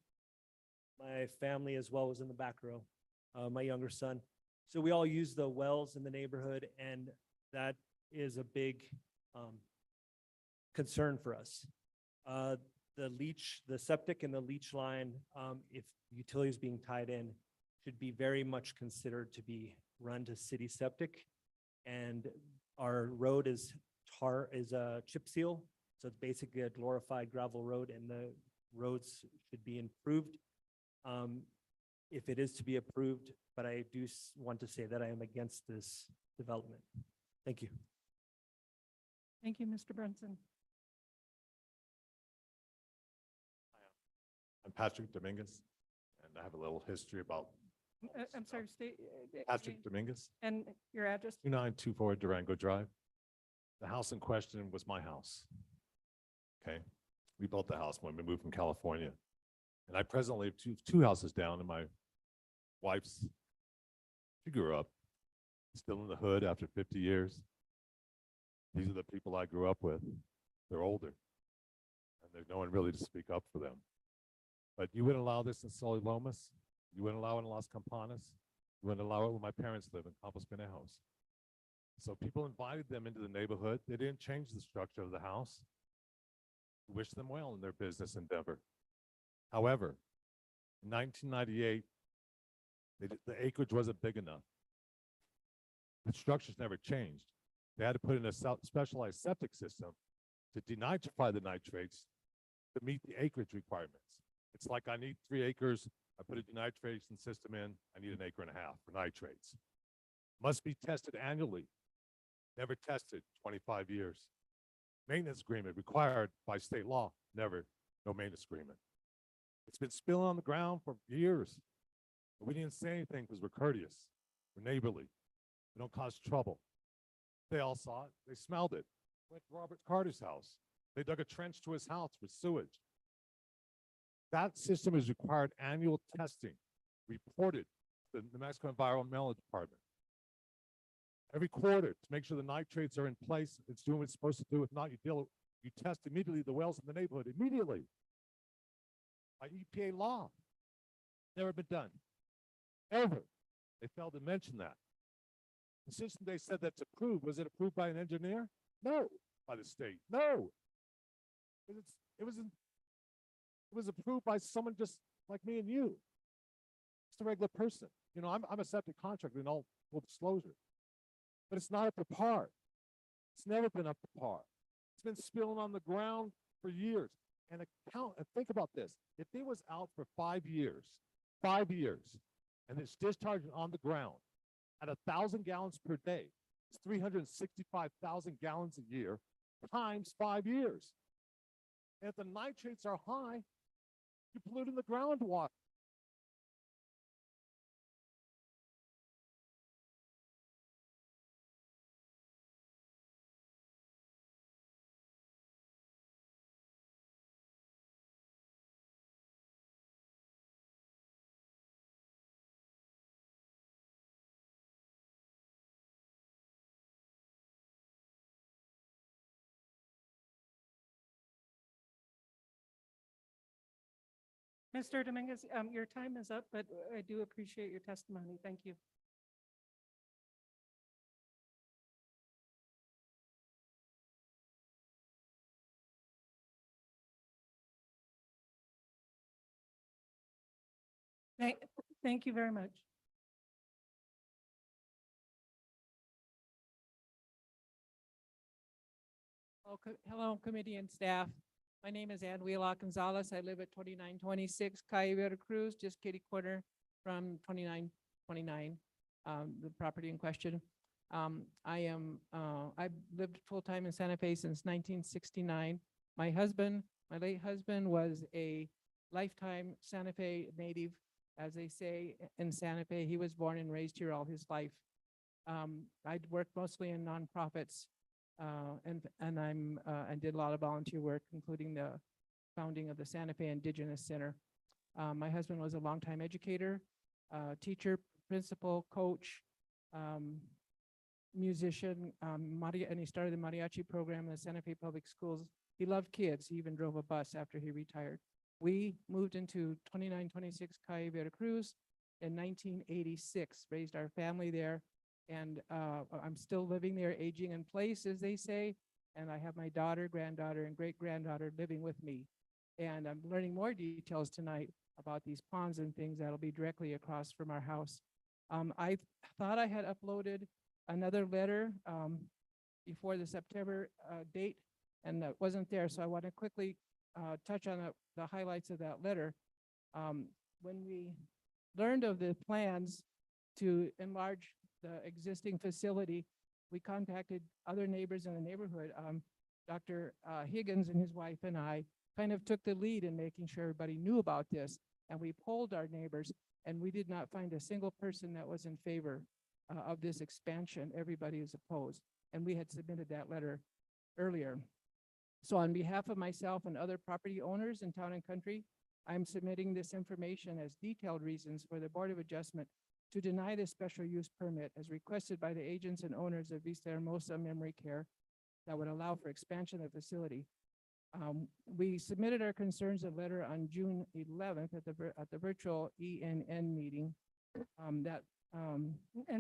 My family as well was in the back row, my younger son. So we all use the wells in the neighborhood, and that is a big concern for us. The septic and the leach line, if utilities being tied in, should be very much considered to be run to city septic. And our road is a chip seal. So it's basically a glorified gravel road, and the roads should be improved if it is to be approved. But I do want to say that I am against this development. Thank you. Thank you, Mr. Brunson. I'm Patrick Dominguez, and I have a little history about I'm sorry, state. Patrick Dominguez, And your address? 2924 Durango Drive. The house in question was my house. Okay, we built the house when we moved from California, and I presently have two houses down, and my wife's, she grew up still in the hood after 50 years. These are the people I grew up with. They're older, and there's no one really to speak up for them. But you wouldn't allow this in Sully Lomas. You wouldn't allow it in Las Campanas. You wouldn't allow it where my parents live in Campos Pinejos. So people invited them into the neighborhood. They didn't change the structure of the house. Wish them well in their business endeavor. However, in 1998, the acreage wasn't big enough. The structures never changed. They had to put in a specialized septic system to denitrify the nitrates to meet the acreage requirements. It's like I need 3 acres. I put a denitration system in. I need 1.5 acres for nitrates. Must be tested annually. Never tested, 25 years. Maintenance agreement required by state law. Never, no maintenance agreement. It's been spilling on the ground for years. But we didn't say anything because we're courteous. We're neighborly. We don't cause trouble. They all saw it. They smelled it. Went to Robert Carter's house. They dug a trench to his house with sewage. That system is required annual testing, reported to the New Mexico Environmental Department. Every quarter to make sure the nitrates are in place, it's doing what it's supposed to do. If not, you test immediately the wells in the neighborhood, immediately. By EPA law. Never been done. Ever. They failed to mention that. The system they said that's approved, was it approved by an engineer? No. By the state? No. It was approved by someone just like me and you. Just a regular person. You know, I'm a septic contractor in all full disclosure. But it's not up to par. It's never been up to par. It's been spilling on the ground for years. And think about this. If it was out for 5 years, and it's discharging on the ground at 1,000 gallons per day, it's 365,000 gallons a year times 5 years. And if the nitrates are high, you're polluting the groundwater. Mr. Dominguez, your time is up, but I do appreciate your testimony. Thank you. Thank you very much. Hello, committee and staff. My name is Ann Wheelock Gonzalez. I live at 2926 Calle Veracruz, just kitty corner from 2929, the property in question. I've lived full-time in Santa Fe since 1969. My late husband was a lifetime Santa Fe native, as they say in Santa Fe. He was born and raised here all his life. I'd worked mostly in nonprofits, and did a lot of volunteer work, including the founding of the Santa Fe Indigenous Center. My husband was a longtime educator, teacher, principal, coach, musician, and he started the mariachi program in the Santa Fe Public Schools. He loved kids. He even drove a bus after he retired. We moved into 2926 Calle Veracruz in 1986, raised our family there. And I'm still living there, aging in place, as they say. And I have my daughter, granddaughter, and great-granddaughter living with me. And I'm learning more details tonight about these ponds and things that'll be directly across from our house. I thought I had uploaded another letter before the September date, and that wasn't there. So I want to quickly touch on the highlights of that letter. When we learned of the plans to enlarge the existing facility, we contacted other neighbors in the neighborhood. Dr. Higgins and his wife and I kind of took the lead in making sure everybody knew about this, and we polled our neighbors, and we did not find a single person that was in favor of this expansion. Everybody is opposed, and we had submitted that letter earlier. So on behalf of myself and other property owners in Town and Country, I'm submitting this information as detailed reasons for the Board of Adjustment to deny this special use permit as requested by the agents and owners of Vista Hermosa Memory Care that would allow for expansion of the facility. We submitted our concerns in letter on June 11th at the virtual ENN meeting. And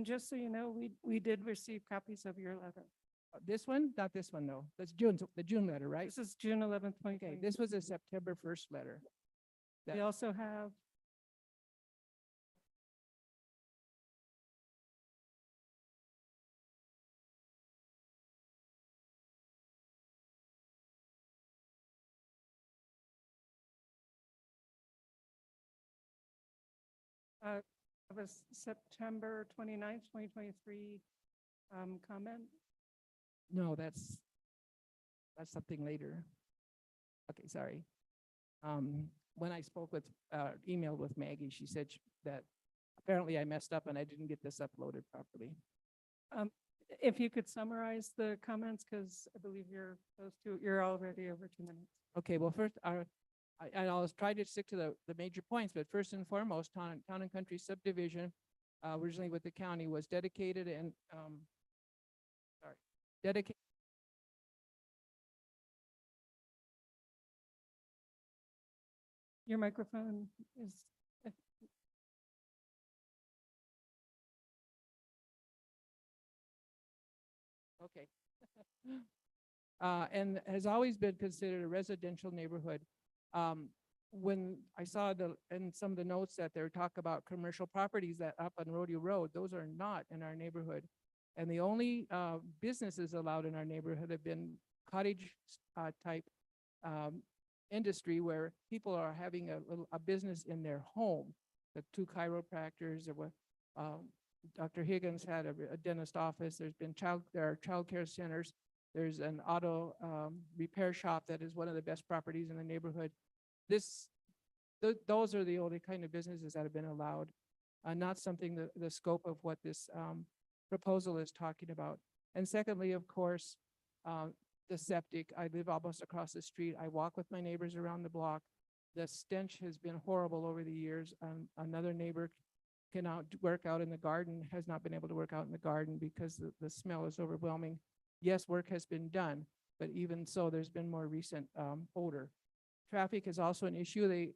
just so you know, we did receive copies of your letter. This one, not this one though. That's June, the June letter, right? This is June 11th, Okay, this was a September 1st letter. We also have of a September 29th, 2023 comment. No, that's something later. Okay, sorry. When I spoke with, emailed with Maggie, she said that apparently I messed up and I didn't get this uploaded properly. If you could summarize the comments, because I believe you're already over 2 minutes. Okay, well, first, I'll try to stick to the major points, but first and foremost, Town and Country subdivision, originally with the county, was dedicated and, dedicated. Your microphone is, Okay. And has always been considered a residential neighborhood. When I saw in some of the notes that there talk about commercial properties that up on Rodeo Road, those are not in our neighborhood. And the only businesses allowed in our neighborhood have been cottage type industry where people are having a business in their home. The 2 chiropractors, Dr. Higgins had a dentist office. There are childcare centers. There's an auto repair shop that is one of the best properties in the neighborhood. Those are the only kind of businesses that have been allowed, not something the scope of what this proposal is talking about. And secondly, of course, the septic. I live almost across the street. I walk with my neighbors around the block. The stench has been horrible over the years. Another neighbor cannot work out in the garden, has not been able to work out in the garden because the smell is overwhelming. Yes, work has been done, but even so, there's been more recent odor. Traffic is also an issue.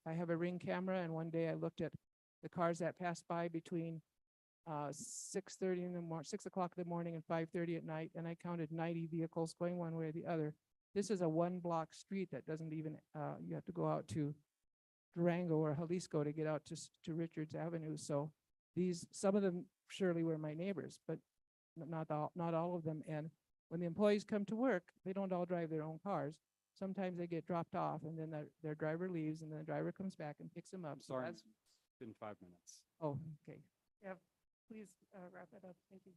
I have a Ring camera, and one day I looked at the cars that passed by between 6:30 in the morning, 6 o'clock in the morning and 5:30 at night, and I counted 90 vehicles going one way or the other. This is a 1-block street that doesn't even, you have to go out to Durango or Jalisco to get out to Richards Avenue. So some of them surely were my neighbors, but not all of them. And when the employees come to work, they don't all drive their own cars. Sometimes they get dropped off and then their driver leaves and then the driver comes back and picks them up. So Sorry, that's, it's been 5 minutes. oh, okay. Yeah, please wrap it up. Thank you.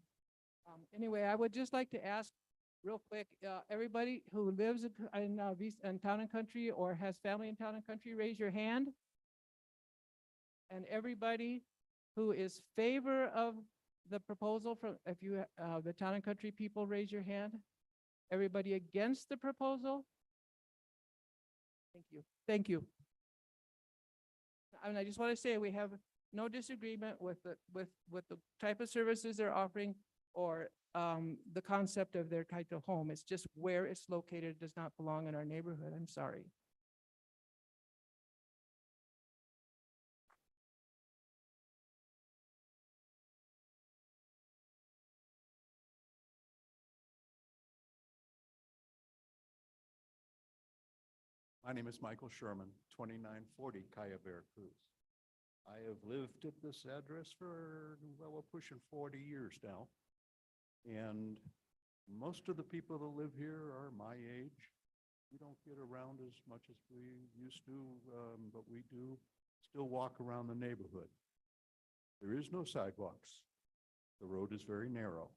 Anyway, I would just like to ask real quick, everybody who lives in Town and Country or has family in Town and Country, raise your hand. And everybody who is favor of the proposal from, if you, the Town and Country people, raise your hand. Everybody against the proposal? Thank you. Thank you. And I just want to say we have no disagreement with the type of services they're offering or the concept of their type of home. It's just where it's located does not belong in our neighborhood. I'm sorry. My name is Michael Sherman, 2940 Caya Veracruz. I have lived at this address for, well, we're pushing 40 years now. And most of the people that live here are my age. We don't get around as much as we used to, but we do still walk around the neighborhood. There is no sidewalks. The road is very narrow.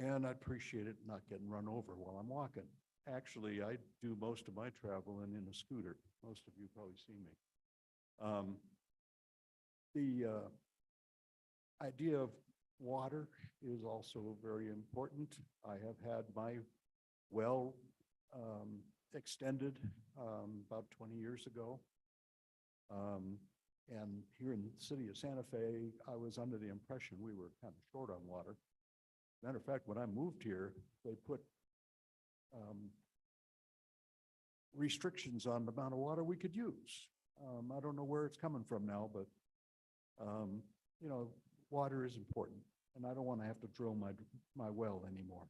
And I appreciate it not getting run over while I'm walking. Actually, I do most of my traveling in a scooter. Most of you probably see me. The idea of water is also very important. I have had my well extended about 20 years ago. And here in the city of Santa Fe, I was under the impression we were kind of short on water. Matter of fact, when I moved here, they put restrictions on the amount of water we could use. I don't know where it's coming from now, but you know, water is important, and I don't want to have to drill my well anymore.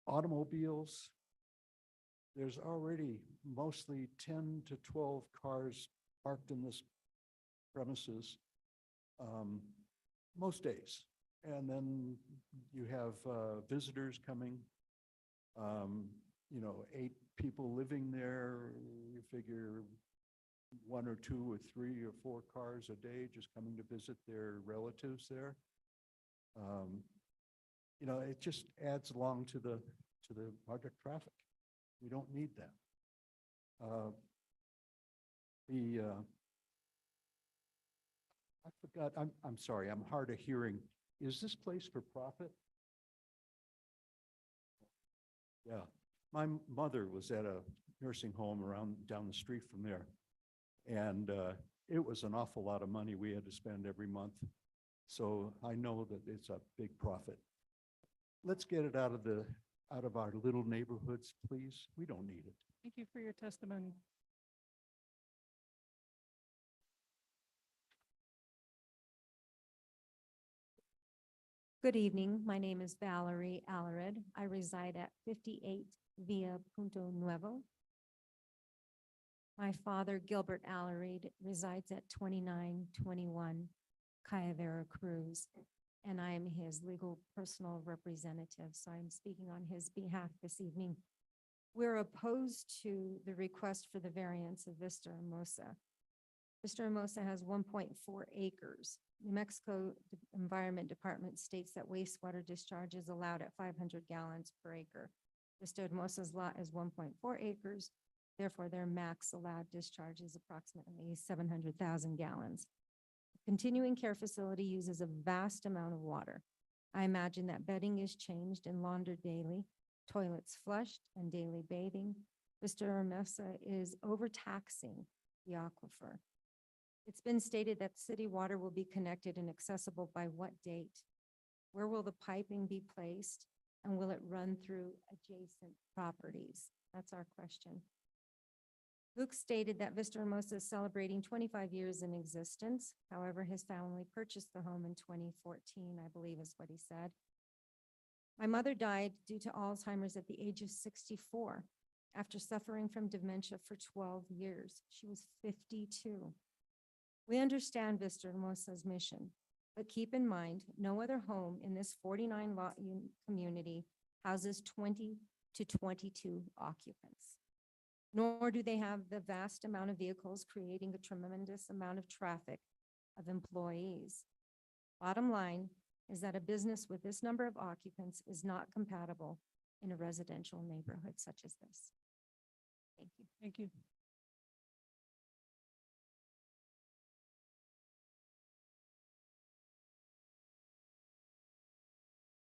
Automobiles, there's already mostly 10 to 12 cars parked in this premises most days. And then you have visitors coming, you know, 8 people living there. You figure 1 or 2 or 3 or 4 cars a day just coming to visit their relatives there. You know, it just adds along to the project traffic. We don't need that. I forgot, I'm sorry, I'm hard of hearing. Is this place for profit? Yeah, my mother was at a nursing home down the street from there. And it was an awful lot of money we had to spend every month. So I know that it's a big profit. Let's get it out of our little neighborhoods, please. We don't need it. Thank you for your testimony. Good evening. My name is Valerie Alarid. I reside at 58 Via Punto Nuevo. My father, Gilbert Alarid, resides at 2921 Caya Veracruz, and I am his legal personal representative, so I'm speaking on his behalf this evening. We're opposed to the request for the variance of Vista Hermosa. Vista Hermosa has 1.4 acres. New Mexico Environment Department states that wastewater discharge is allowed at 500 gallons per acre. Vista Hermosa's lot is 1.4 acres. Therefore, their max allowed discharge is approximately 700,000 gallons. The continuing care facility uses a vast amount of water. I imagine that bedding is changed and laundered daily, toilets flushed, and daily bathing. Vista Hermosa is overtaxing the aquifer. It's been stated that city water will be connected and accessible by what date? Where will the piping be placed? And will it run through adjacent properties? That's our question. Luke stated that Vista Hermosa is celebrating 25 years in existence. However, his family purchased the home in 2014, I believe is what he said. My mother died due to Alzheimer's at the age of 64 after suffering from dementia for 12 years. She was 52. We understand Vista Hermosa's mission, But keep in mind, no other home in this 49 lot community houses 20 to 22 occupants. Nor do they have the vast amount of vehicles creating a tremendous amount of traffic of employees. Bottom line is that a business with this number of occupants is not compatible in a residential neighborhood such as this. Thank you. Thank you.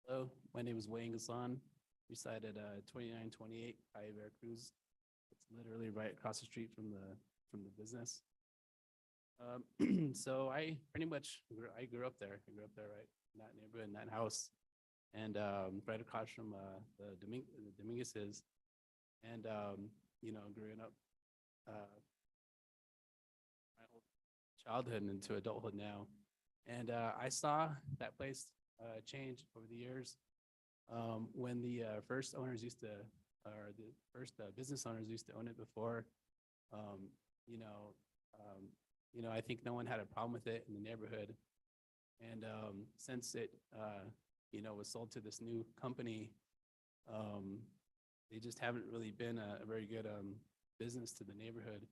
Hello, my name is Wayne Gasson. Reside at 2928 Calle Veracruz. It's literally right across the street from the business. So I pretty much I grew up there. I grew up there, right in that neighborhood, in that house, and right across from the Dominguez's. And you know, growing up, my whole childhood and into adulthood now, and I saw that place change over the years. When the first owners used to, or the first business owners used to own it before, you know, I think no one had a problem with it in the neighborhood. And since it, you know, was sold to this new company, they just haven't really been a very good business to the neighborhood.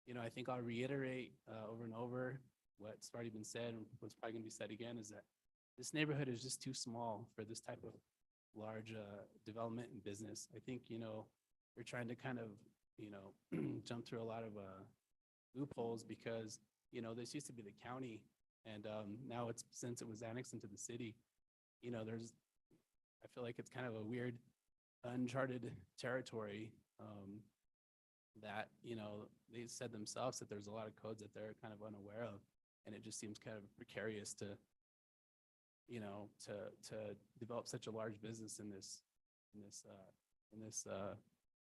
You know, I think I'll reiterate over and over what's already been said, and what's probably gonna be said again, is that this neighborhood is just too small for this type of large development and business. I think, you know, we're trying to kind of, you know, jump through a lot of loopholes because, you know, this used to be the county, and now it's, since it was annexed into the city, you know, I feel like it's kind of a weird, uncharted territory that, you know, they said themselves that there's a lot of codes that they're kind of unaware of, and it just seems kind of precarious to, you know, to develop such a large business in this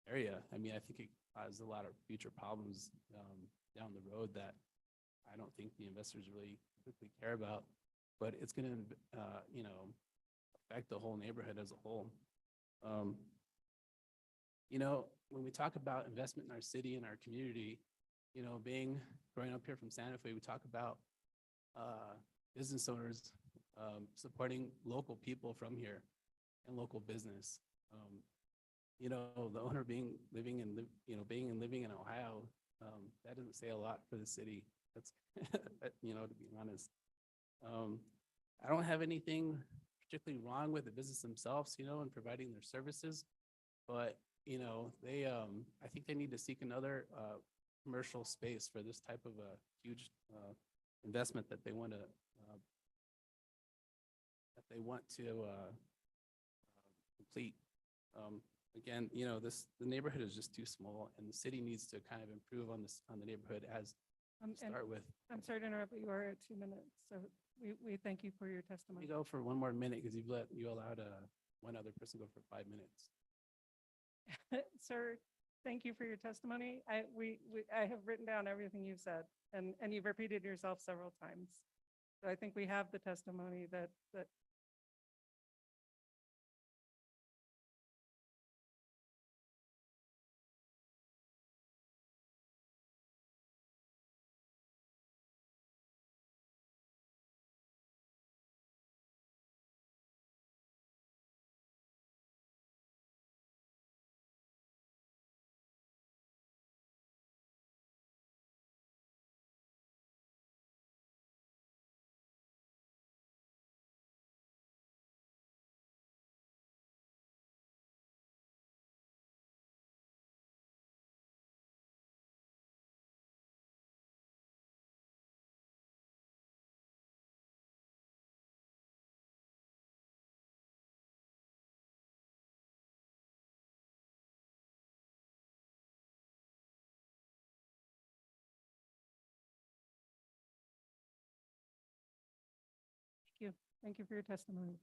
area. I mean, I think it has a lot of future problems down the road that I don't think the investors really quickly care about, but it's going to, you know, affect the whole neighborhood as a whole. You know, when we talk about investment in our city and our community, you know, growing up here from Santa Fe, we talk about business owners supporting local people from here and local business. You know, the owner living in Ohio, that doesn't say a lot for the city. That's, you know, to be honest. I don't have anything particularly wrong with the business themselves, you know, and providing their services, but, you know, they, I think they need to seek another commercial space for this type of a huge investment that they want to complete. Again, you know, the neighborhood is just too small, and the city needs to kind of improve on the neighborhood as to start with. I'm sorry to interrupt, but you are at 2 minutes, so we thank you for your Let testimony. me go for one more minute because you allowed one other person go for 5 minutes. Sir, thank you for your testimony. I have written down everything you've said, and you've repeated yourself several times. So I think we have the testimony that thank you for your testimony.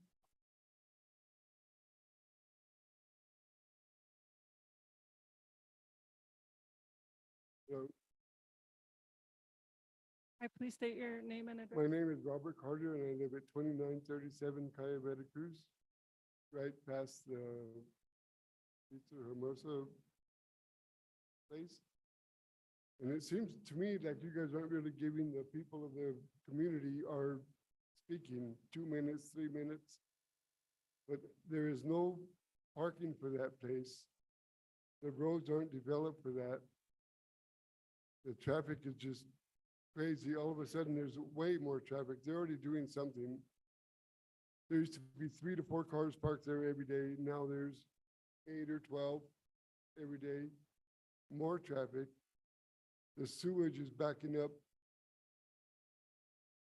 Hi, please state your name and address. My name is Robert Carter, and I live at 2937 Calle Veracruz, right past the Pizza Hermosa place. And it seems to me like you guys aren't really giving the people of the community or speaking 2 minutes, 3 minutes. But there is no parking for that place. The roads aren't developed for that. The traffic is just crazy. All of a sudden, there's way more traffic. They're already doing something. There used to be 3 to 4 cars parked there every day. Now there's 8 or 12 every day. More traffic. The sewage is backing up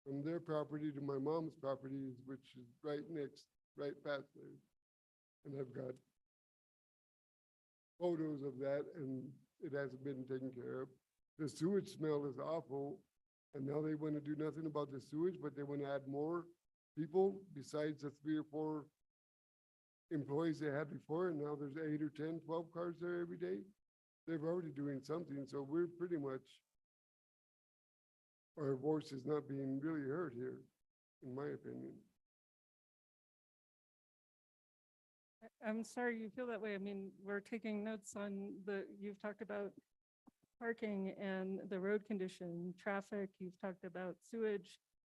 from their property to my mom's property, which is right past there. And I've got photos of that, and it hasn't been taken care of. The sewage smell is awful, and now they want to do nothing about the sewage, but they want to add more people besides the 3 or 4 employees they had before, and now there's 8 or 10, 12 cars there every day. They're already doing something, so we're pretty much, our voice is not being really heard here, in my opinion. I'm sorry you feel that way. I mean, we're taking notes on you've talked about parking and the road condition, traffic, you've talked about sewage,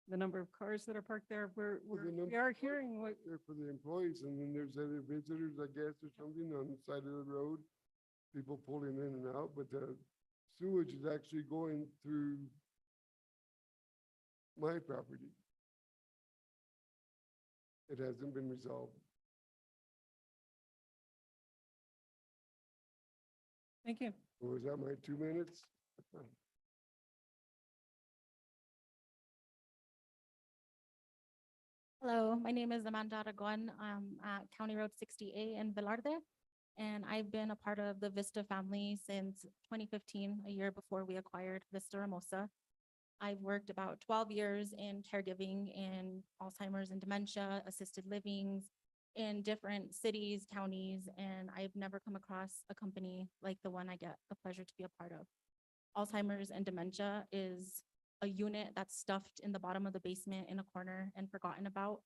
the number of cars that are parked there. We are hearing what, There for the employees, and then there's other visitors, I guess, or something on the side of the road, people pulling in and out, but the sewage is actually going through my property. It hasn't been resolved. thank you. Was that my 2 minutes? Hello, my name is Amanda Aragon. I'm at County Road 60A in Velarde. And I've been a part of the Vista family since 2015, a year before we acquired Vista Hermosa. I've worked about 12 years in caregiving in Alzheimer's and dementia, assisted livings in different cities, counties, and I've never come across a company like the one I get the pleasure to be a part of. Alzheimer's and dementia is a unit that's stuffed in the bottom of the basement in a corner and forgotten about.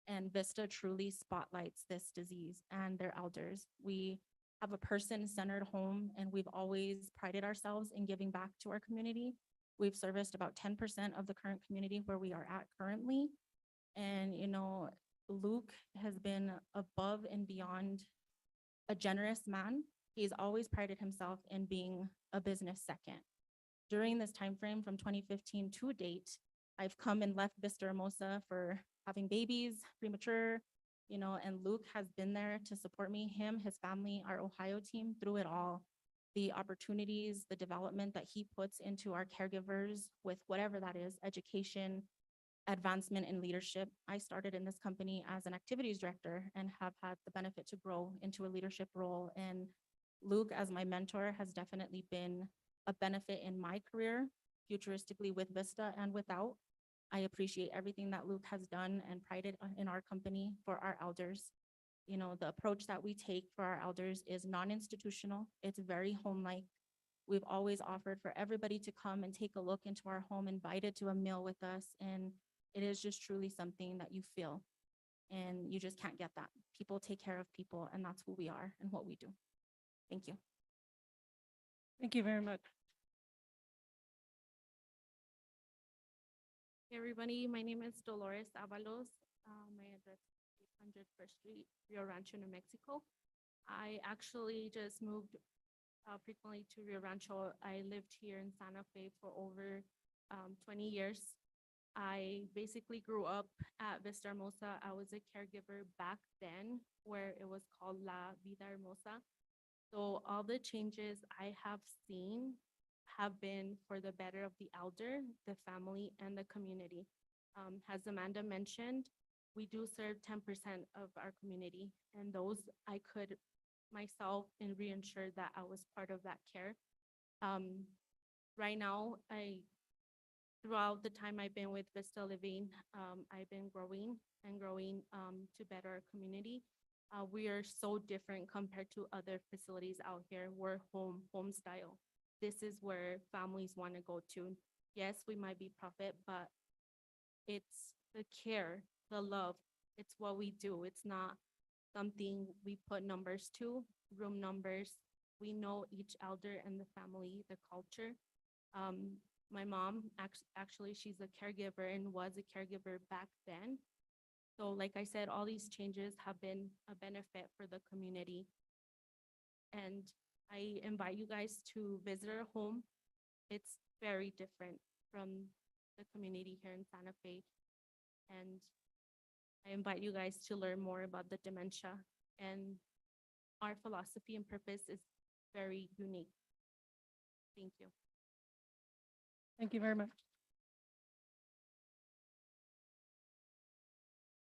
And Vista truly spotlights this disease and their elders. We have a person-centered home, and we've always prided ourselves in giving back to our community. We've serviced about 10% of the current community where we are at currently. And, you know, Luke has been above and beyond a generous man. He's always prided himself in being a business second. During this time frame from 2015 to date, I've come and left Vista Hermosa for having babies, premature, you know, and Luke has been there to support me, him, his family, our Ohio team through it all. The opportunities, the development that he puts into our caregivers with whatever that is, education, advancement in leadership. I started in this company as an activities director and have had the benefit to grow into a leadership role. And Luke, as my mentor, has definitely been a benefit in my career, futuristically with Vista and without. I appreciate everything that Luke has done and prided in our company for our elders. You know, the approach that we take for our elders is non-institutional. It's very home-like. We've always offered for everybody to come and take a look into our home, invited to a meal with us. And it is just truly something that you feel. And you just can't get that. People take care of people, and that's who we are and what we do. Thank you. Thank you very much. Hey everybody, my name is Dolores Avalos. My address is 800 First Street, Rio Rancho, New Mexico. I actually just moved frequently to Rio Rancho. I lived here in Santa Fe for over 20 years. I basically grew up at Vista Hermosa. I was a caregiver back then where it was called La Vida Hermosa. So all the changes I have seen have been for the better of the elder, the family, and the community. As Amanda mentioned, we do serve 10% of our community, and those I could myself and reassure that I was part of that care. Right now, throughout the time I've been with Vista Living, I've been growing and growing to better our community. We are so different compared to other facilities out here. We're home style. This is where families want to go to. Yes, we might be profit, but it's the care, the love. It's what we do. It's not something we put numbers to, room numbers. We know each elder and the family, the culture. My mom, actually, she's a caregiver and was a caregiver back then. So like I said, all these changes have been a benefit for the community. And I invite you guys to visit our home. It's very different from the community here in Santa Fe. And I invite you guys to learn more about the dementia, and our philosophy and purpose is very unique. Thank you. Thank you very much.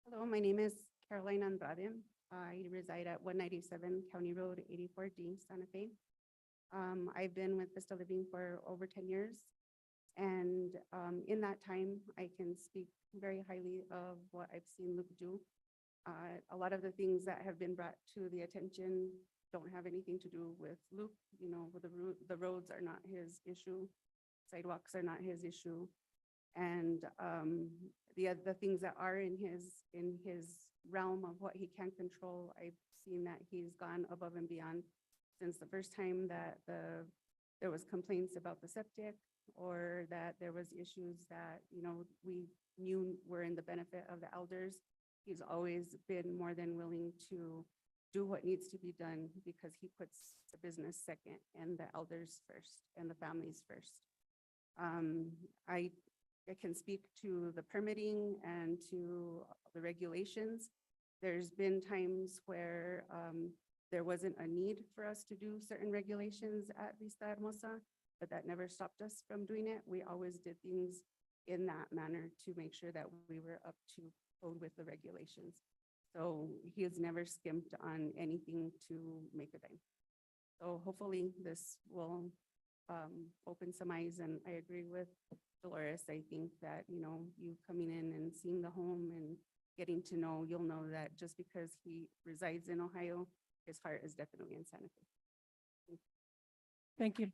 Hello, my name is Caroline Andrade. I reside at 197 County Road 84D, Santa Fe. I've been with Vista Living for over 10 years. And in that time, I can speak very highly of what I've seen Luke do. A lot of the things that have been brought to the attention don't have anything to do with Luke. You know, the roads are not his issue. Sidewalks are not his issue. And the things that are in his realm of what he can control, I've seen that he's gone above and beyond since the first time that there was complaints about the septic, or that there was issues that, you know, we knew were in the benefit of the elders. He's always been more than willing to do what needs to be done because he puts the business second and the elders first and the families first. I can speak to the permitting and to the regulations. There's been times where there wasn't a need for us to do certain regulations at Vista Hermosa, but that never stopped us from doing it. We always did things in that manner to make sure that we were up to code with the regulations. So he has never skimped on anything to make a dime. So hopefully this will open some eyes, and I agree with Dolores. I think that, you know, you coming in and seeing the home and getting to know, you'll know that just because he resides in Ohio, his heart is definitely in Santa Fe. Thank you.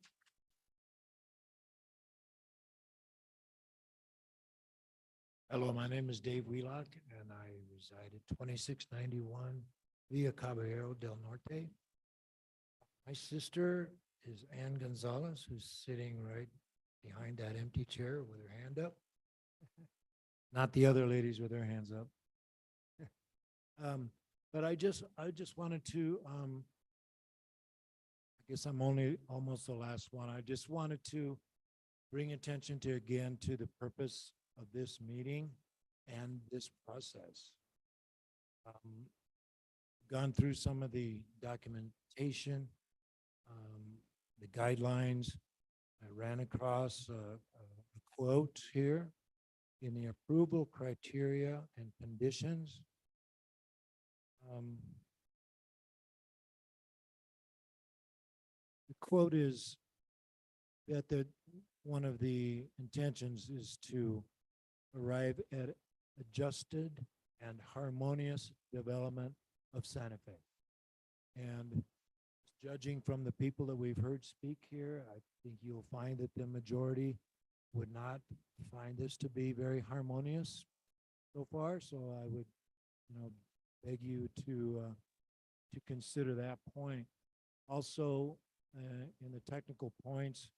Hello, my name is Dave Wheelock, and I reside at 2691 Villa Caballero del Norte. My sister is Ann Gonzalez, who's sitting right behind that empty chair with her hand up. Not the other ladies with their hands up. But I just wanted to, I guess I'm only almost the last one. I just wanted to bring attention to, again, to the purpose of this meeting and this process. Gone through some of the documentation, the guidelines. I ran across a quote here in the approval criteria and conditions. The quote is that one of the intentions is to arrive at adjusted and harmonious development of Santa Fe. And judging from the people that we've heard speak here, I think you'll find that the majority would not find this to be very harmonious so far. So I would, you know, beg you to consider that point. Also, in the technical points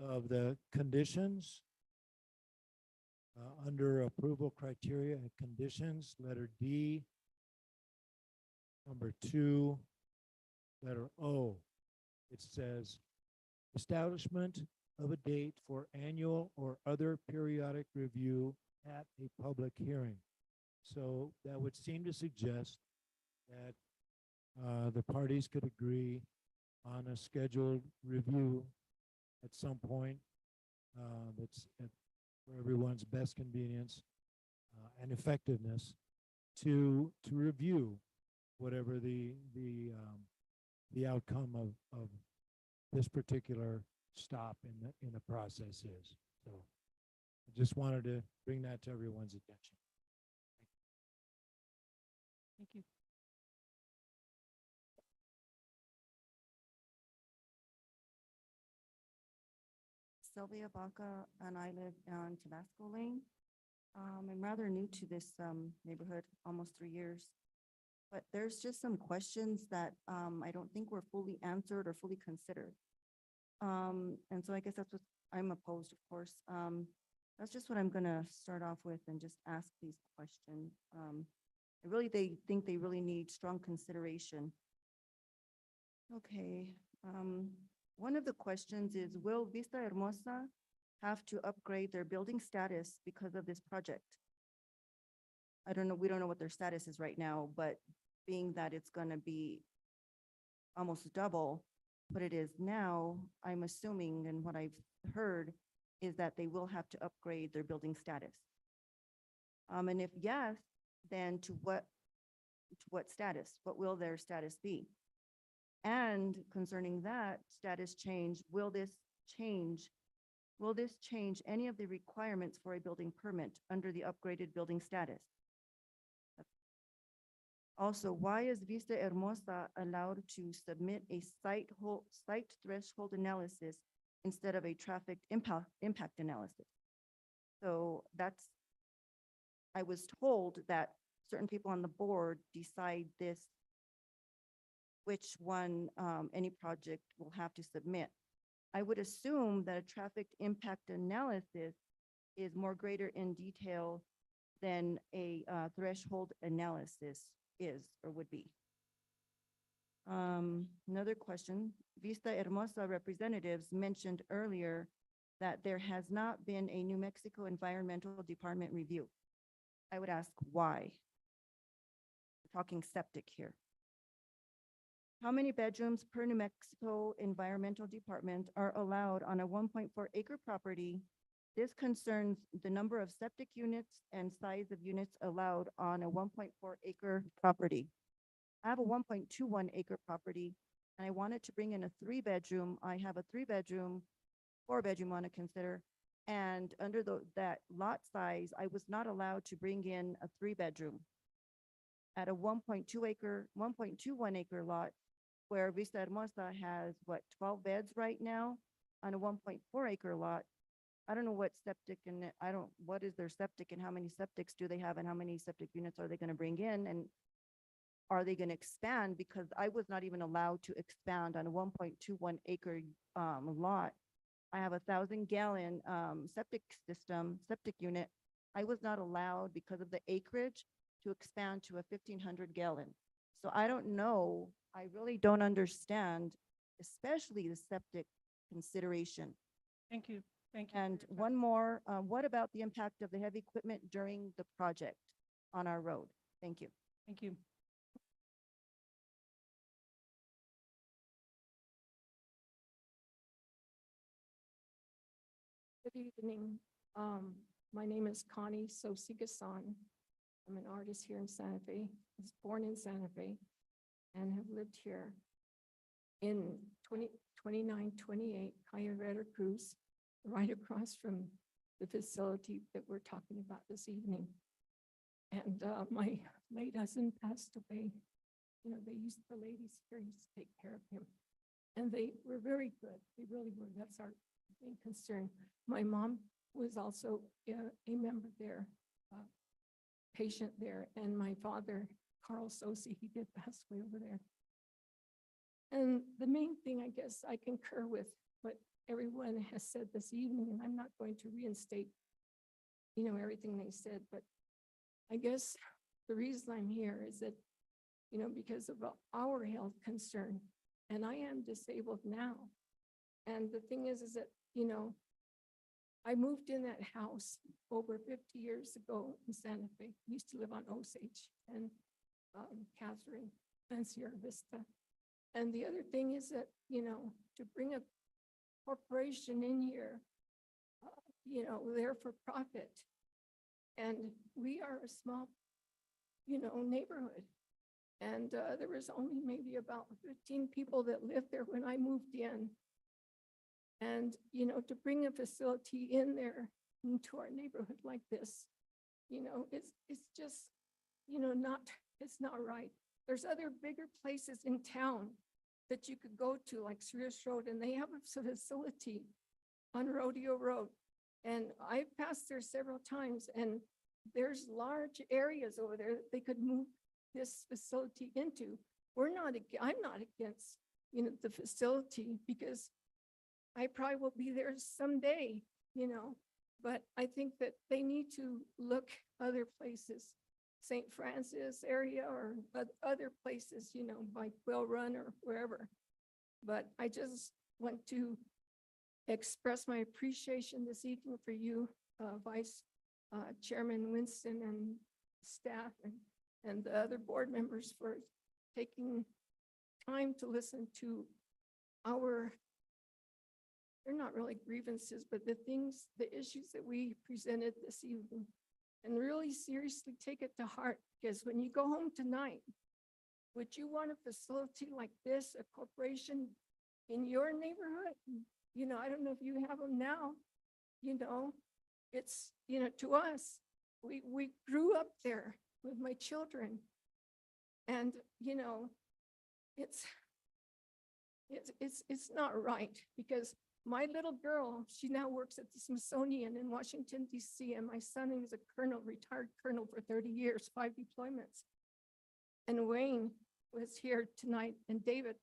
of the conditions, under approval criteria and conditions, letter D, number 2, letter O, it says establishment of a date for annual or other periodic review at a public hearing. So that would seem to suggest that the parties could agree on a scheduled review at some point that's for everyone's best convenience and effectiveness to review whatever the outcome of this particular stop in the process is. So I just wanted to bring that to everyone's attention. Thank you. Sylvia Baca, and I live on Tabasco Lane. I'm rather new to this neighborhood, almost 3 years. But there's just some questions that I don't think were fully answered or fully considered. And so I guess that's I'm opposed, of course. That's just what I'm gonna start off with and just ask these questions. They think they really need strong consideration. Okay, one of the questions is, will Vista Hermosa have to upgrade their building status because of this project? I don't know, we don't know what their status is right now, but being that it's gonna be almost double what it is now, I'm assuming, and what I've heard, is that they will have to upgrade their building status. And if yes, then to what status? What will their status be? And concerning that status change, will this change any of the requirements for a building permit under the upgraded building status? Also, why is Vista Hermosa allowed to submit a site threshold analysis instead of a traffic impact analysis? So I was told that certain people on the board decide this, which one any project will have to submit. I would assume that a traffic impact analysis is more greater in detail than a threshold analysis is or would be. Another question, Vista Hermosa representatives mentioned earlier that there has not been a New Mexico Environmental Department review. I would ask why. We're talking septic here. How many bedrooms per New Mexico Environmental Department are allowed on a 1.4 acre property? This concerns the number of septic units and size of units allowed on a 1.4 acre property. I have a 1.21 acre property and I wanted to bring in a 3-bedroom. I have a 3-bedroom, 4-bedroom want to consider. And under that lot size, I was not allowed to bring in a 3-bedroom. At a 1.21 acre lot, where Vista Hermosa has, 12 beds right now on a 1.4 acre lot. I don't know what septic and what is their septic and how many septics do they have and how many septic units are they going to bring in and are they going to expand? Because I was not even allowed to expand on a 1.21 acre lot. I have a 1,000-gallon septic unit. I was not allowed because of the acreage to expand to a 1,500-gallon. So I don't know, I really don't understand, especially the septic consideration. Thank you. Thank you. And one more, what about the impact of the heavy equipment during the project on our road? Thank you. Thank you. Good evening. My name is Connie Sosigasan. I'm an artist here in Santa Fe. I was born in Santa Fe and have lived here in 2928 Calle Veracruz, right across from the facility that we're talking about this evening. And my late husband passed away. You know, the ladies here used to take care of him. And they were very good. They really were. That's our main concern. My mom was also a member there, patient there. And my father, Carl Sosi, he did pass away over there. And the main thing, I guess, I concur with what everyone has said this evening, and I'm not going to reinstate, everything they said, but I guess the reason I'm here is that, because of our health concern, and I am disabled now. And the thing is that, I moved in that house over 50 years ago in Santa Fe. I used to live on Osage and Catherine and Sierra Vista. And the other thing is that, to bring a corporation in here, they're for profit. And we are a small, neighborhood. And there was only maybe about 15 people that lived there when I moved in. And, to bring a facility in there into our neighborhood like this, it's just, it's not right. There's other bigger places in town that you could go to, like Cerritos Road, and they have a facility on Rodeo Road. And I've passed there several times, and there's large areas over there that they could move this facility into. I'm not against, the facility, because I probably will be there someday, but I think that they need to look other places, St. Francis area or other places, like Quail Run or wherever. But I just want to express my appreciation this evening for you, Vice Chairman Winston and staff and the other board members for taking time to listen to they're not really grievances, but the issues that we presented this evening, and really seriously take it to heart, because when you go home tonight, would you want a facility like this, a corporation in your neighborhood? I don't know if you have them now, it's, to us, we grew up there with my children. And, it's not right, because my little girl, she now works at the Smithsonian in Washington, DC, and my son is a colonel, retired colonel for 30 years, 5 deployments. And Wayne was here tonight, and David,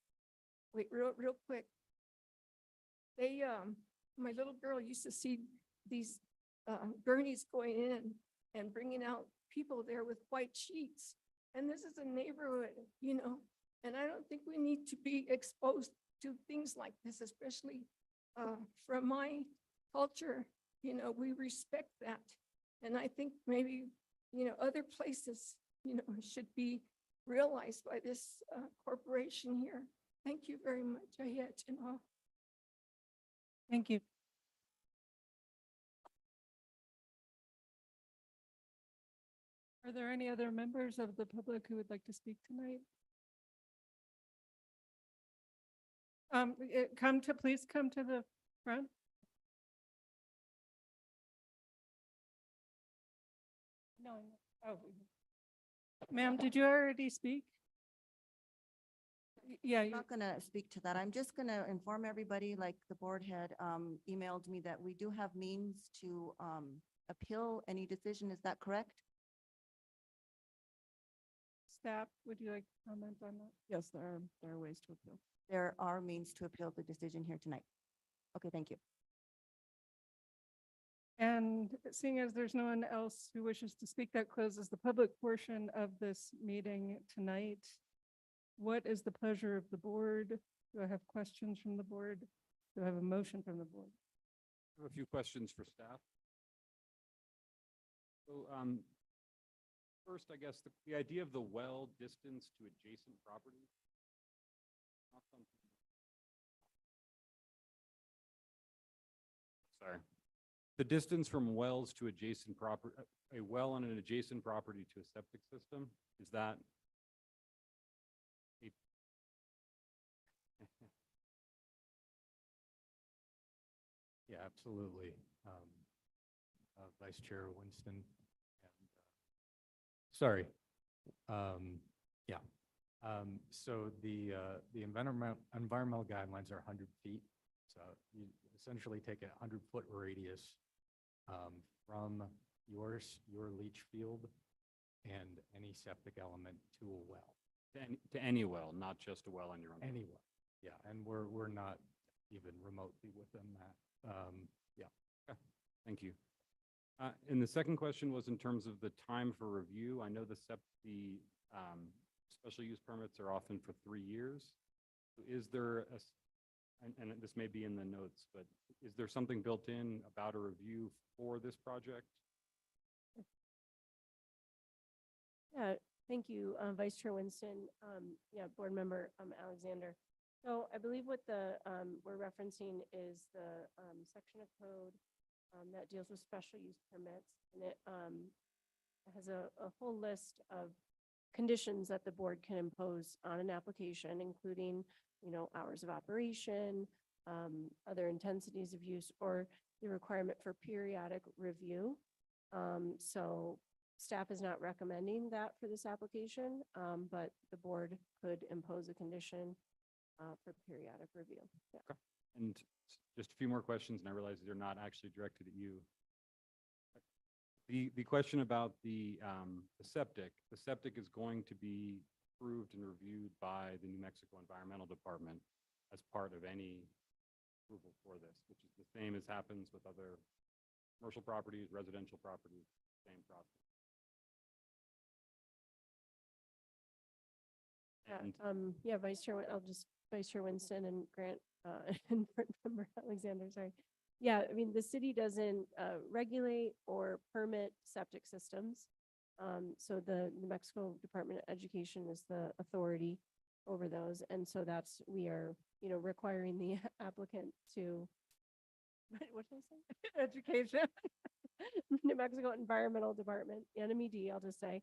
wait, real quick. My little girl used to see these gurneys going in and bringing out people there with white sheets. And this is a neighborhood, and I don't think we need to be exposed to things like this, especially from my culture. We respect that. And I think maybe, other places, should be realized by this corporation here. Thank you very much. Thank you. Are there any other members of the public who would like to speak tonight? Please come to the front. No. Oh. Ma'am, did you already speak? Yeah. I'm not gonna speak to that. I'm just gonna inform everybody, like the board had emailed me, that we do have means to appeal any decision. Is that correct? Staff, would you like to comment on that? Yes, there are ways to appeal. There are means to appeal the decision here tonight. Okay, thank you. And seeing as there's no one else who wishes to speak, that closes the public portion of this meeting tonight. What is the pleasure of the board? Do I have questions from the board? Do I have a motion from the board? I have a few questions for staff. So, first, I guess the idea of the well distance to adjacent properties. Not something. Sorry. The distance from wells to adjacent property, a well on an adjacent property to a septic system, is that? Yeah, absolutely. Vice Chair Winston. And, sorry. Yeah. So the environmental guidelines are 100 feet. So you essentially take a 100-foot radius from your leach field and any septic element to a well. To any well, not just a well on your own. Any well. Yeah, and we're not even remotely within that. Yeah. Okay. Thank you. And the second question was in terms of the time for review. I know the special use permits are often for 3 years. Is there and this may be in the notes, but is there something built in about a review for this project? Yeah, thank you, Vice Chair Winston. Yeah, Board Member Alexander. So I believe what we're referencing is the section of code that deals with special use permits, and it has a whole list of conditions that the board can impose on an application, including, hours of operation, other intensities of use, or the requirement for periodic review. So staff is not recommending that for this application, but the board could impose a condition for periodic review. Yeah. Okay. And just a few more questions, and I realize they're not actually directed at you. The question about the septic is going to be approved and reviewed by the New Mexico Environmental Department as part of any approval for this, which is the same as happens with other commercial properties, residential properties, same process. Yeah, Vice Chair Winston and Grant, and Board Member Alexander, sorry. Yeah, I mean, the city doesn't, regulate or permit septic systems. So the New Mexico Department of Education is the authority over those. And so we are, requiring the applicant to, what did I say? Education. New Mexico Environmental Department, NMED, I'll just say.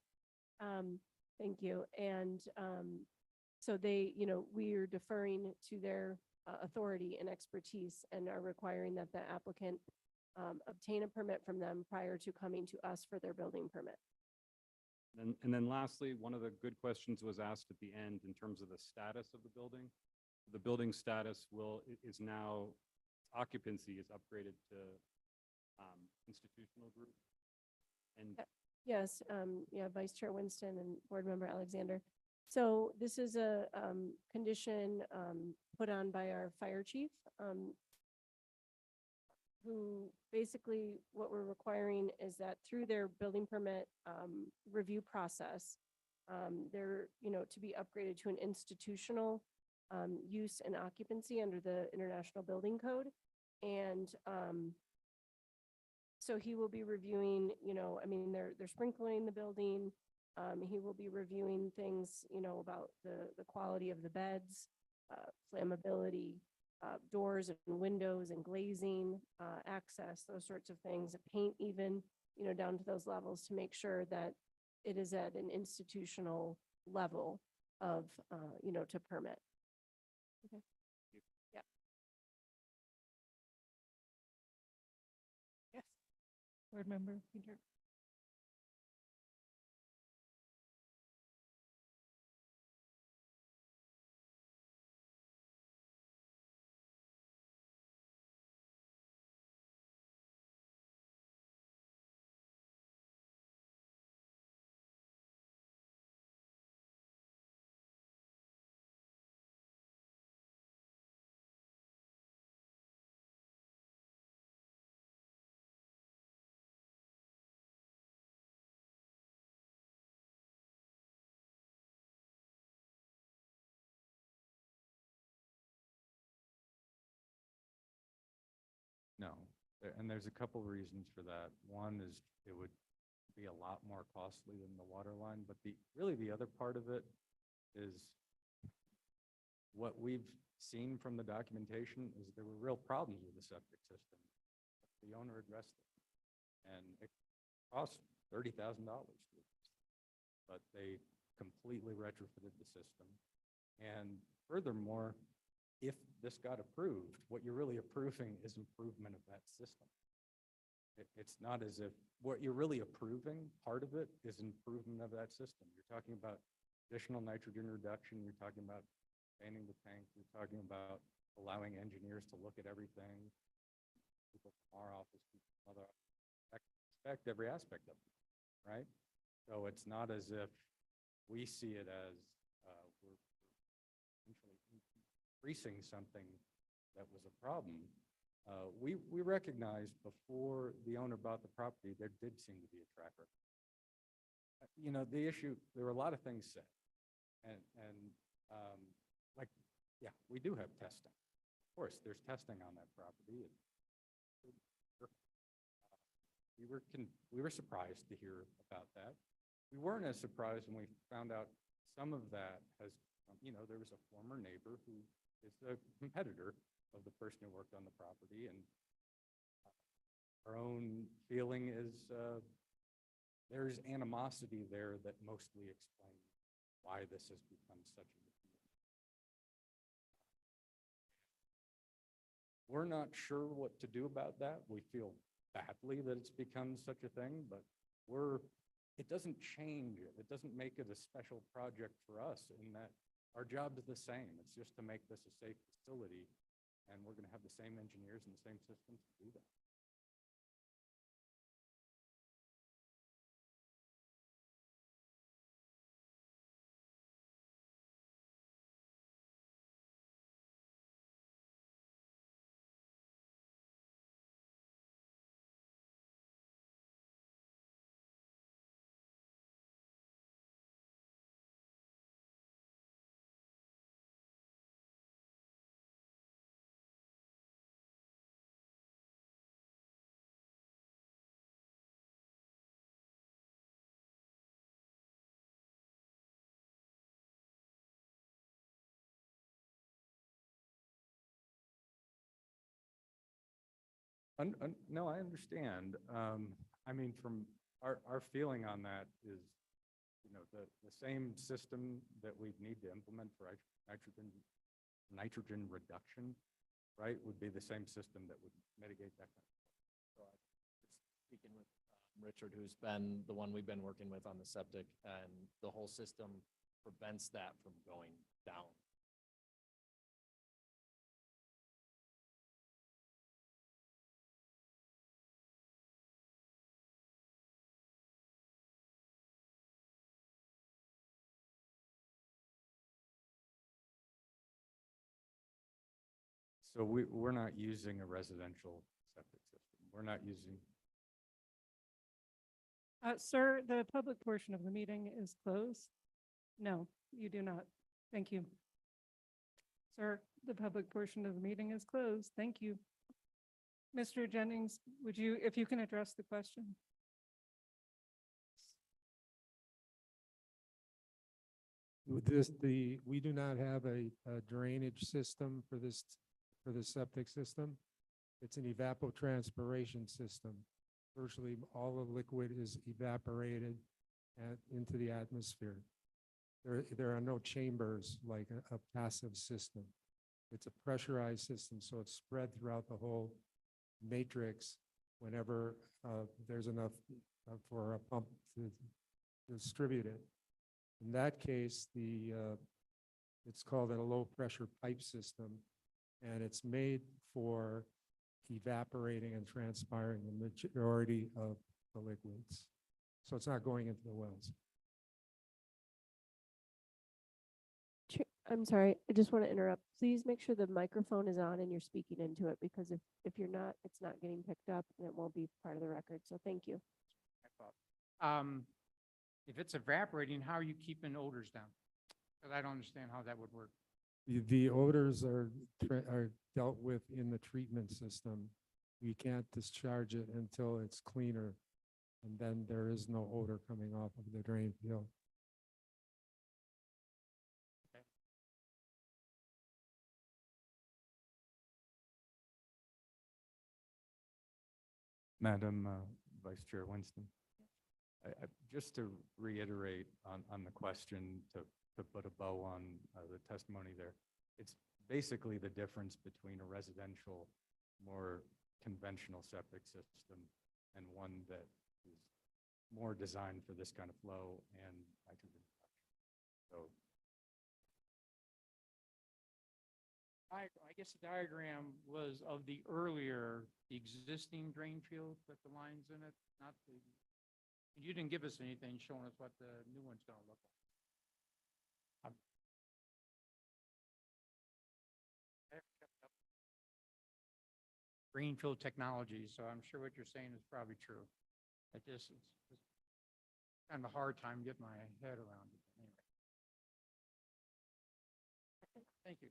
Thank you. And, so they, we are deferring to their authority and expertise and are requiring that the applicant obtain a permit from them prior to coming to us for their building permit. And then lastly, one of the good questions was asked at the end in terms of the status of the building. The building status is now, occupancy is upgraded to institutional group. And Yes, yeah, Vice Chair Winston and Board Member Alexander. So this is a condition put on by our fire chief, who basically what we're requiring is that through their building permit review process, they're, to be upgraded to an institutional use and occupancy under the International Building Code. And so he will be reviewing, I mean, they're sprinkling the building. He will be reviewing things, about the quality of the beds, flammability, doors and windows and glazing, access, those sorts of things, paint even, down to those levels to make sure that it is at an institutional level of, to permit. Okay. Yeah. Yes. Board Member Peter. No, and there's a couple reasons for that. One is it would be a lot more costly than the water line, but really the other part of it is what we've seen from the documentation is there were real problems with the septic system. The owner addressed it, and it cost $30,000, but they completely retrofitted the system. And furthermore, if this got approved, what you're really approving is improvement of that system. It's not as if, what you're really approving, part of it is improvement of that system. You're talking about additional nitrogen reduction, you're talking about expanding the tank, you're talking about allowing engineers to look at everything. People from our office, people from other expect every aspect of it, right? So it's not as if we see it as we're essentially increasing something that was a problem. We recognized before the owner bought the property, there did seem to be a track record. The issue, there were a lot of things said. And like, yeah, we do have testing. Of course, there's testing on that property. We were surprised to hear about that. We weren't as surprised when we found out some of that has, there was a former neighbor who is a competitor of the person who worked on the property, and our own feeling is there's animosity there that mostly explains why this has become such a big deal. We're not sure what to do about that. We feel badly that it's become such a thing, but it doesn't change it. It doesn't make it a special project for us in that our job is the same. It's just to make this a safe facility, and we're going to have the same engineers and the same systems to do that. No, I understand. I mean, from our feeling on that is, the same system that we'd need to implement for nitrogen reduction, right, would be the same system that would mitigate that kind of. So I- just speaking with Richard, who's been the one we've been working with on the septic, and the whole system prevents that from going down. So we're not using a residential septic system. We're not using, Sir, the public portion of the meeting is closed. No, you do not. Thank you. Sir, the public portion of the meeting is closed. Thank you. Mr. Jennings, would you, if you can address the question? With we do not have a drainage system for the septic system. It's an evapotranspiration system. Virtually all the liquid is evaporated into the atmosphere. There are no chambers like a passive system. It's a pressurized system, so it's spread throughout the whole matrix whenever there's enough for a pump to distribute it. In that case, it's called a low-pressure pipe system, and it's made for evaporating and transpiring the majority of the liquids. So it's not going into the wells. I'm sorry, I just want to interrupt. Please make sure the microphone is on and you're speaking into it, because if you're not, it's not getting picked up and it won't be part of the record. So thank you. If it's evaporating, how are you keeping odors down? Because I don't understand how that would work. The odors are dealt with in the treatment system. We can't discharge it until it's cleaner, and then there is no odor coming off of the drain field. Madam Vice Chair Winston. Just to reiterate on the question, to put a bow on the testimony there, it's basically the difference between a residential, more conventional septic system and one that is more designed for this kind of flow and nitrogen reduction. So I guess the diagram was of the earlier existing drain field with the lines in it, not the, you didn't give us anything showing us what the new one's gonna look like. I haven't kept up Greenfield technology, so I'm sure what you're saying is probably true. It's kind of a hard time getting my head around it. Anyway. Thank you.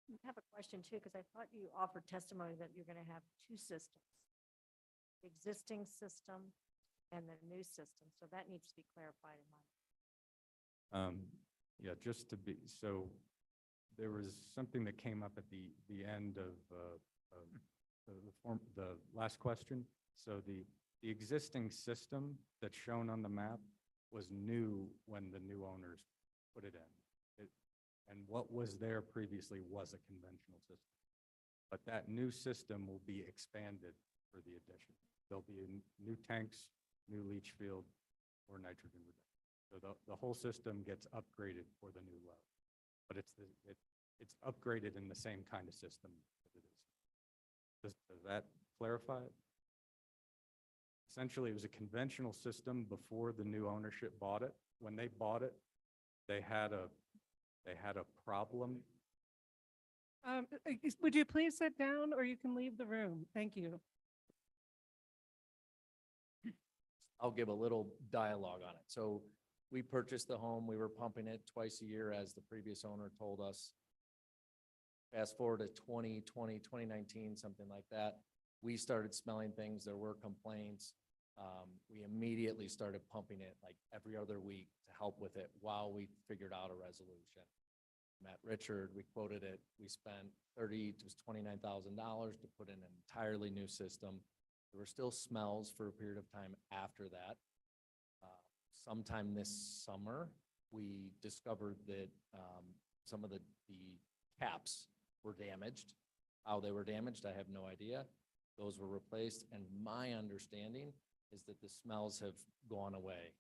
I have a question too, because I thought you offered testimony that you're going to have two systems. The existing system and the new system, so that needs to be clarified in my. Yeah, just to be, so there was something that came up at the end of the last question. So the existing system that's shown on the map was new when the new owners put it in. And what was there previously was a conventional system. But that new system will be expanded for the addition. There'll be new tanks, new leach field, or nitrogen reduction. So the whole system gets upgraded for the new well. But it's upgraded in the same kind of system as it is. Does that clarify it? Essentially, it was a conventional system before the new ownership bought it. When they bought it, they had a problem. Would you please sit down, or you can leave the room? Thank you. I'll give a little dialogue on it. So we purchased the home, we were pumping it twice a year as the previous owner told us. Fast forward to 2020, 2019, something like that. We started smelling things, there were complaints. We immediately started pumping it like every other week to help with it while we figured out a resolution. Matt Richard, we quoted it, we spent it was $29,000 to put in an entirely new system. There were still smells for a period of time after that. Sometime this summer, we discovered that some of the caps were damaged. How they were damaged, I have no idea. Those were replaced, and my understanding is that the smells have gone away.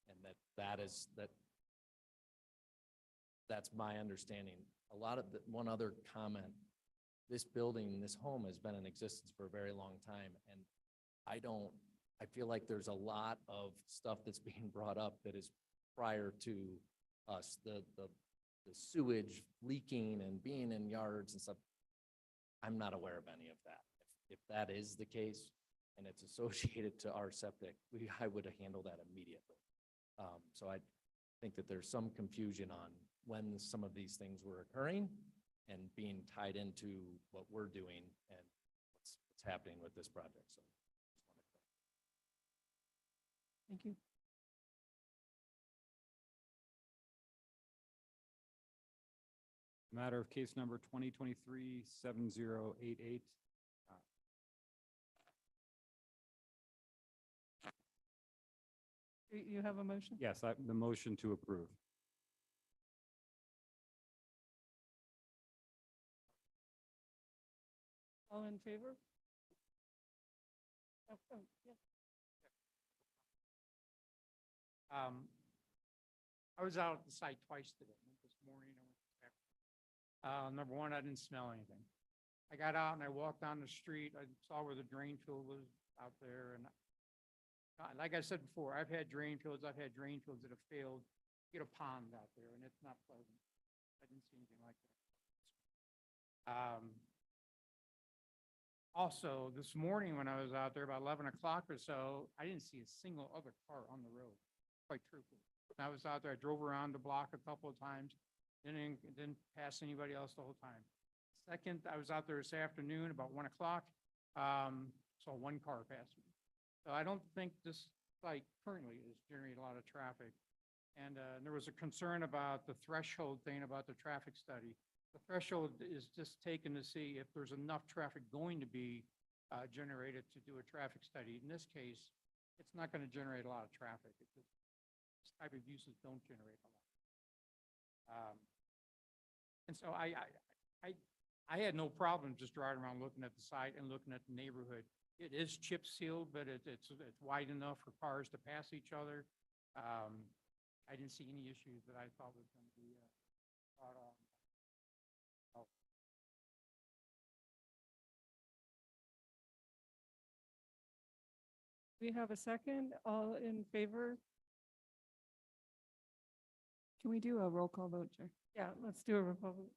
And that's my understanding. One other comment, this building, this home has been in existence for a very long time, and I feel like there's a lot of stuff that's being brought up that is prior to us, the sewage leaking and being in yards and stuff. I'm not aware of any of that. If that is the case and it's associated to our septic, I would handle that immediately. So I think that there's some confusion on when some of these things were occurring and being tied into what we're doing and what's happening with this project. So Thank you. Matter of case number 2023-7088. You have a motion? Yes, the motion to approve. All in favor? Yeah. I was out at the site twice today, this morning. I went back. Number one, I didn't smell anything. I got out and I walked down the street. I saw where the drain field was out there, and like I said before, I've had drain fields that have failed. Get a pond out there, and it's not pleasant. I didn't see anything like that. Also, this morning when I was out there about 11 o'clock or so, I didn't see a single other car on the road, quite truthfully. I was out there, I drove around the block a couple of times, didn't pass anybody else the whole time. Second, I was out there this afternoon about 1 o'clock, saw one car pass me. So I don't think this site currently is generating a lot of traffic. And there was a concern about the threshold thing about the traffic study. The threshold is just taken to see if there's enough traffic going to be generated to do a traffic study. In this case, it's not going to generate a lot of traffic. This type of uses don't generate a lot. And so I had no problem just driving around looking at the site and looking at the neighborhood. It is chip sealed, but it's wide enough for cars to pass each other. I didn't see any issues that I thought was going to be brought on. We have a second. All in favor? Can we do a roll call vote, Chair? Yeah, let's do a roll call vote.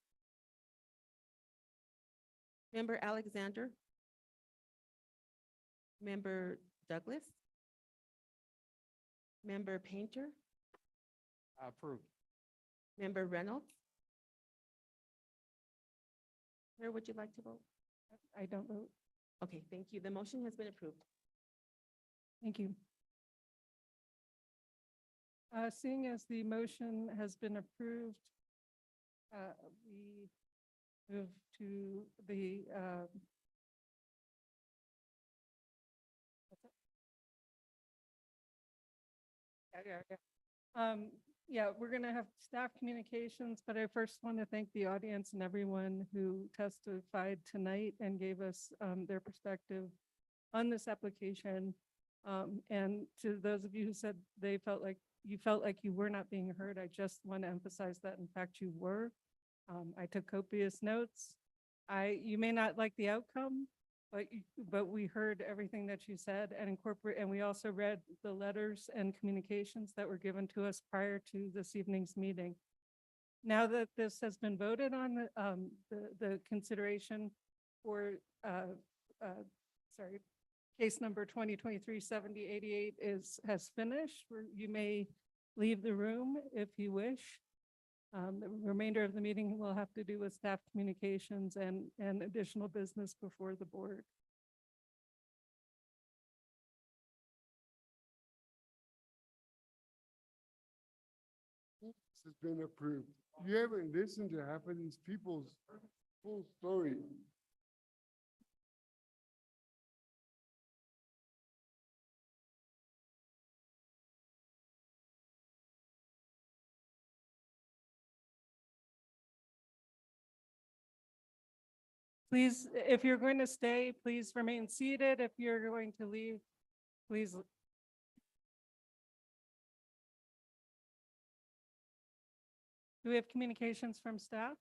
Member Alexander? Member Douglas? Member Painter? Approved. Member Reynolds? Where would you like to vote? I don't vote. Okay, thank you. The motion has been approved. Thank you. Seeing as the motion has been approved, we move to the what's that? Yeah, we're going to have staff communications, but I first want to thank the audience and everyone who testified tonight and gave us their perspective on this application. And to those of you who said you felt like you were not being heard, I just want to emphasize that in fact you were. I took copious notes. You may not like the outcome, but we heard everything that you said and and we also read the letters and communications that were given to us prior to this evening's meeting. Now that this has been voted on, the consideration for, case number 2023-7088 has finished. You may leave the room if you wish. The remainder of the meeting will have to do with staff communications and additional business before the board. This has been approved. You haven't listened to half of these people's full story. Please, if you're going to stay, please remain seated. If you're going to leave, please. Do we have communications from staff?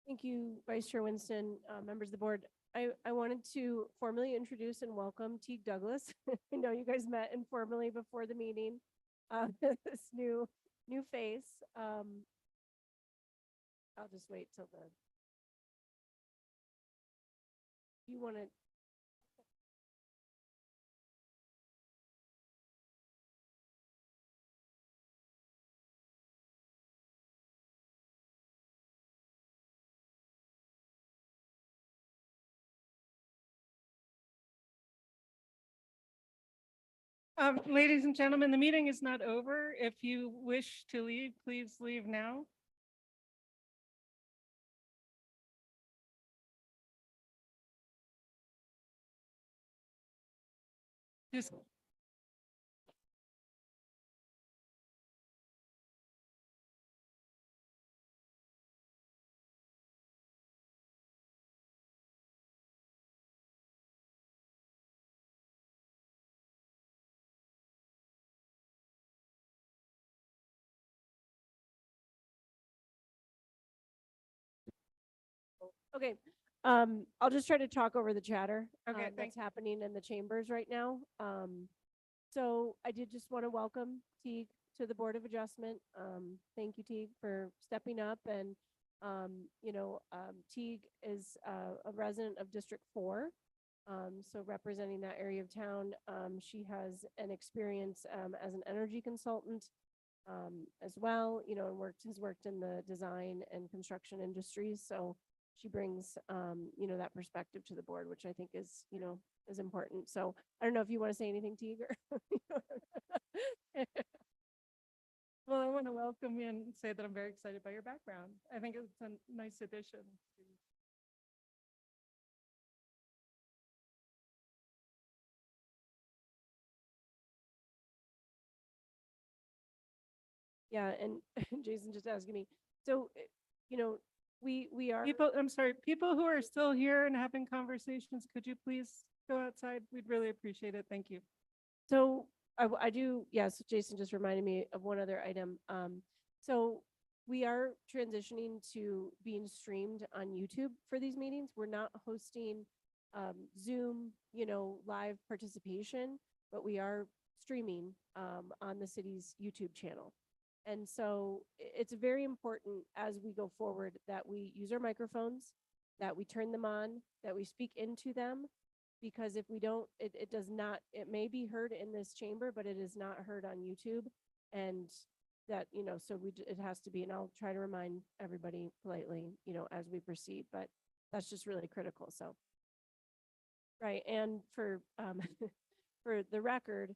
Thank you, Vice Chair Winston, members of the board. I wanted to formally introduce and welcome Teague Douglas. I know you guys met informally before the meeting. This new face. I'll just wait till the. You want to. Ladies and gentlemen, the meeting is not over. If you wish to leave, please leave now. Just Okay, I'll just try to talk over the chatter. Okay, That's happening in the chambers right now. So I did just want to welcome Teague to the Board of Adjustment. Thank you, Teague, for stepping up and, Teague is a resident of District 4. So representing that area of town. She has an experience as an energy consultant as well, and has worked in the design and construction industries. So she brings, that perspective to the board, which I think is important. So I don't know if you want to say anything, Teague, or Well, I want to welcome you and say that I'm very excited by your background. I think it's a nice addition. Yeah, and Jason just asking me. So, we are. People, I'm sorry, people who are still here and having conversations, could you please go outside? We'd really appreciate it. Thank you. So I do, yes, Jason just reminded me of one other item. So we are transitioning to being streamed on YouTube for these meetings. We're not hosting Zoom, live participation, but we are streaming on the city's YouTube channel. And so it's very important as we go forward that we use our microphones, that we turn them on, that we speak into them, because if we don't, it does not, it may be heard in this chamber, but it is not heard on YouTube. And that, so it has to be, and I'll try to remind everybody politely, as we proceed, but that's just really critical. So, right. And for, for the record,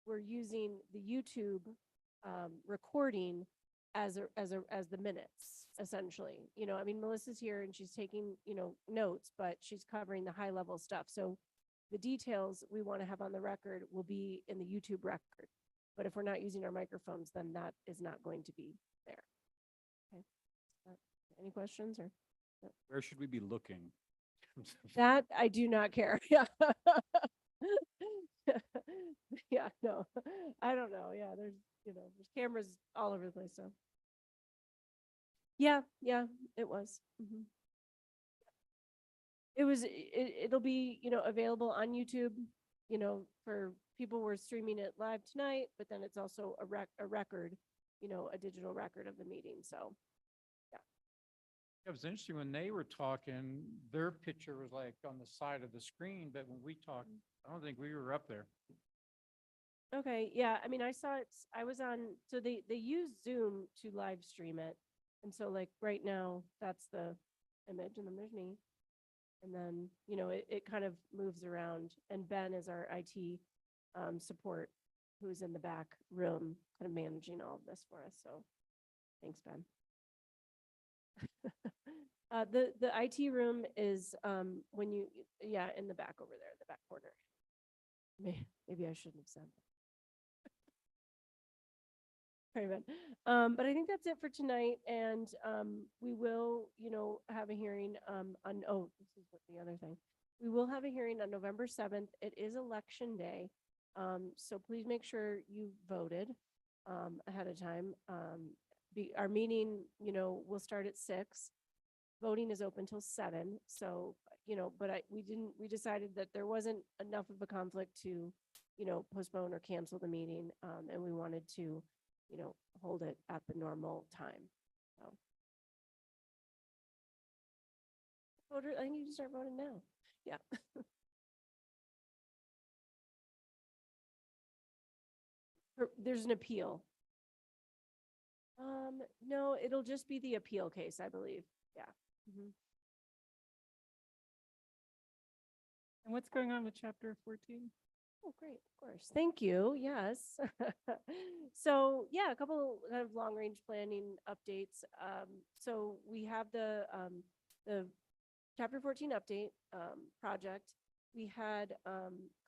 we're using the YouTube recording as the minutes, essentially. Melissa's here and she's taking, notes, but she's covering the high level stuff. So the details we want to have on the record will be in the YouTube record. But if we're not using our microphones, then that is not going to be there. Okay. Any questions or? Where should we be looking? That I do not care. Yeah. Yeah, no, I don't know. Yeah, there's cameras all over the place. So. Yeah, it was. It was, it'll be, available on YouTube, for people who are streaming it live tonight, but then it's also a record, a digital record of the meeting. So. It was interesting when they were talking, their picture was like on the side of the screen, but when we talked, I don't think we were up there. Okay, yeah, I saw it, I was on, so they use Zoom to live stream it. And so like right now, that's the image and then there's me. And then, it kind of moves around. And Ben is our IT support, who's in the back room, kind of managing all of this for us. So thanks, Ben. The IT room is in the back over there, the back corner. Maybe I shouldn't have said that. Very good. But I think that's it for tonight. And we will, have a hearing this is what the other thing. We will have a hearing on November 7th. It is election day. So please make sure you voted ahead of time. Our meeting, will start at 6. Voting is open till 7. So, but we decided that there wasn't enough of a conflict to, postpone or cancel the meeting. And we wanted to, hold it at the normal time. So. Voter, I need to start voting now. Yeah. There's an appeal. No, it'll just be the appeal case, I believe. Yeah. Mhm. And what's going on with chapter 14? Oh, great, of course. Thank you. Yes. So yeah, a couple kind of long range planning updates. So we have the chapter 14 update project. We had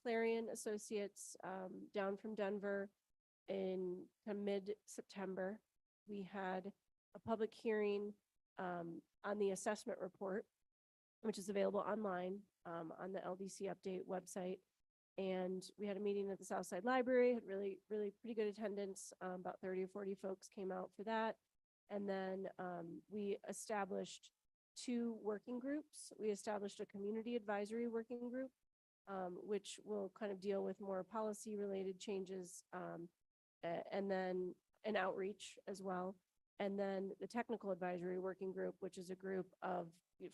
Clarion Associates down from Denver in mid-September. We had a public hearing on the assessment report, which is available online on the LDC update website. And we had a meeting at the Southside Library, had really pretty good attendance. About 30 or 40 folks came out for that. And then we established 2 working groups. We established a community advisory working group, which will kind of deal with more policy related changes, and then an outreach as well. And then the technical advisory working group, which is a group of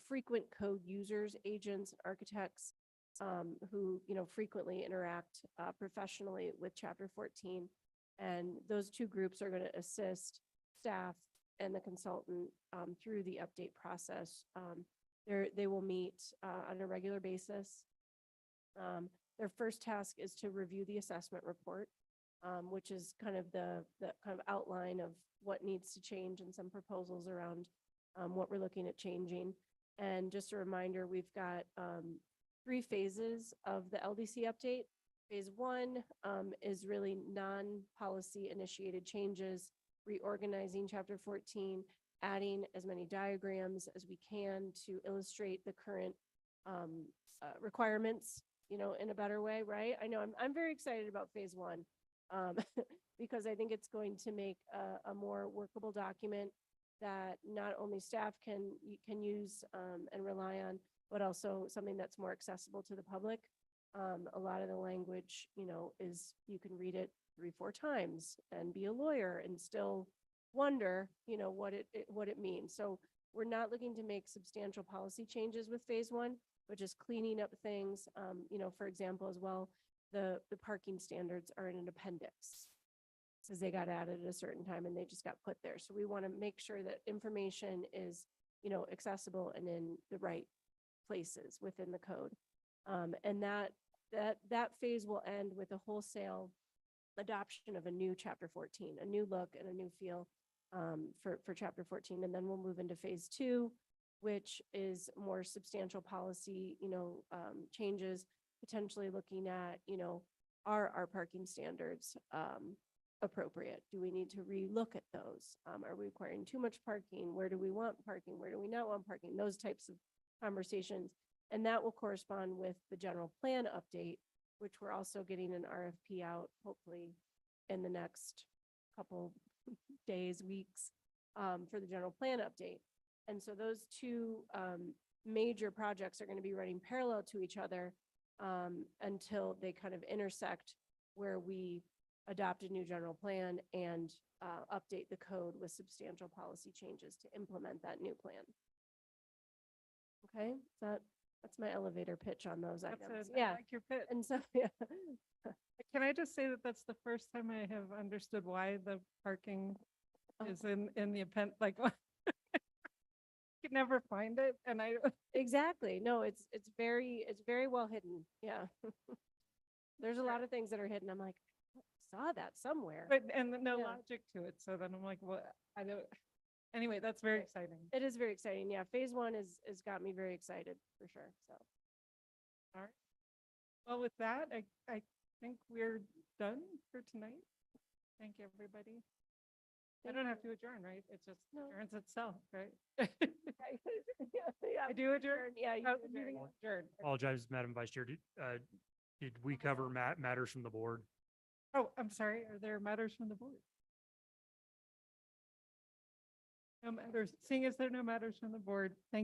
frequent code users, agents, architects, who, frequently interact professionally with chapter 14. And those 2 groups are going to assist staff and the consultant through the update process. They will meet on a regular basis. Their first task is to review the assessment report, which is kind of the kind of outline of what needs to change and some proposals around what we're looking at changing. And just a reminder, we've got 3 phases of the LDC update. Phase 1 is really non-policy initiated changes, reorganizing chapter 14, adding as many diagrams as we can to illustrate the current requirements, in a better way, right? I know I'm very excited about phase 1 because I think it's going to make a more workable document that not only staff can use and rely on, but also something that's more accessible to the public. A lot of the language, is you can read it 3-4 times and be a lawyer and still wonder, what it means. So we're not looking to make substantial policy changes with phase 1, but just cleaning up things. For example, as well, the parking standards are in an appendix because they got added at a certain time and they just got put there. So we want to make sure that information is, accessible and in the right places within the code. And that phase will end with a wholesale adoption of a new chapter 14, a new look and a new feel for chapter 14. And then we'll move into phase 2, which is more substantial policy, changes, potentially looking at, are our parking standards appropriate? Do we need to relook at those? Are we requiring too much parking? Where do we want parking? Where do we not want parking? Those types of conversations. And that will correspond with the general plan update, which we're also getting an RFP out, hopefully in the next couple days, weeks, for the general plan update. And so those 2 major projects are going to be running parallel to each other until they kind of intersect, where we adopt a new general plan and update the code with substantial policy changes to implement that new plan. Okay, that's my elevator pitch on those items. I Yeah, like your pitch. and so, yeah. Can I just say that that's the first time I have understood why the parking is in the append, like, could never find it and I, Exactly. No, it's very well hidden. Yeah. There's a lot of things that are hidden. I'm like, I saw that somewhere. but, and no Yeah. logic to it. So then I'm like, what, I don't, anyway, that's very exciting. It is very exciting. Yeah, phase one is got me very excited for sure. So. All right. Well, with that, I think we're done for tonight. Thank you, everybody. I don't have to adjourn, right? It just adjourns itself, right? Yeah, I do adjourn? yeah, you How's do the meeting adjourn. adjourned? Apologize, Madam Vice Chair. Did we cover matters from the board? Oh, I'm sorry. Are there matters from the board? No matters. Seeing as there are no matters from the board, thank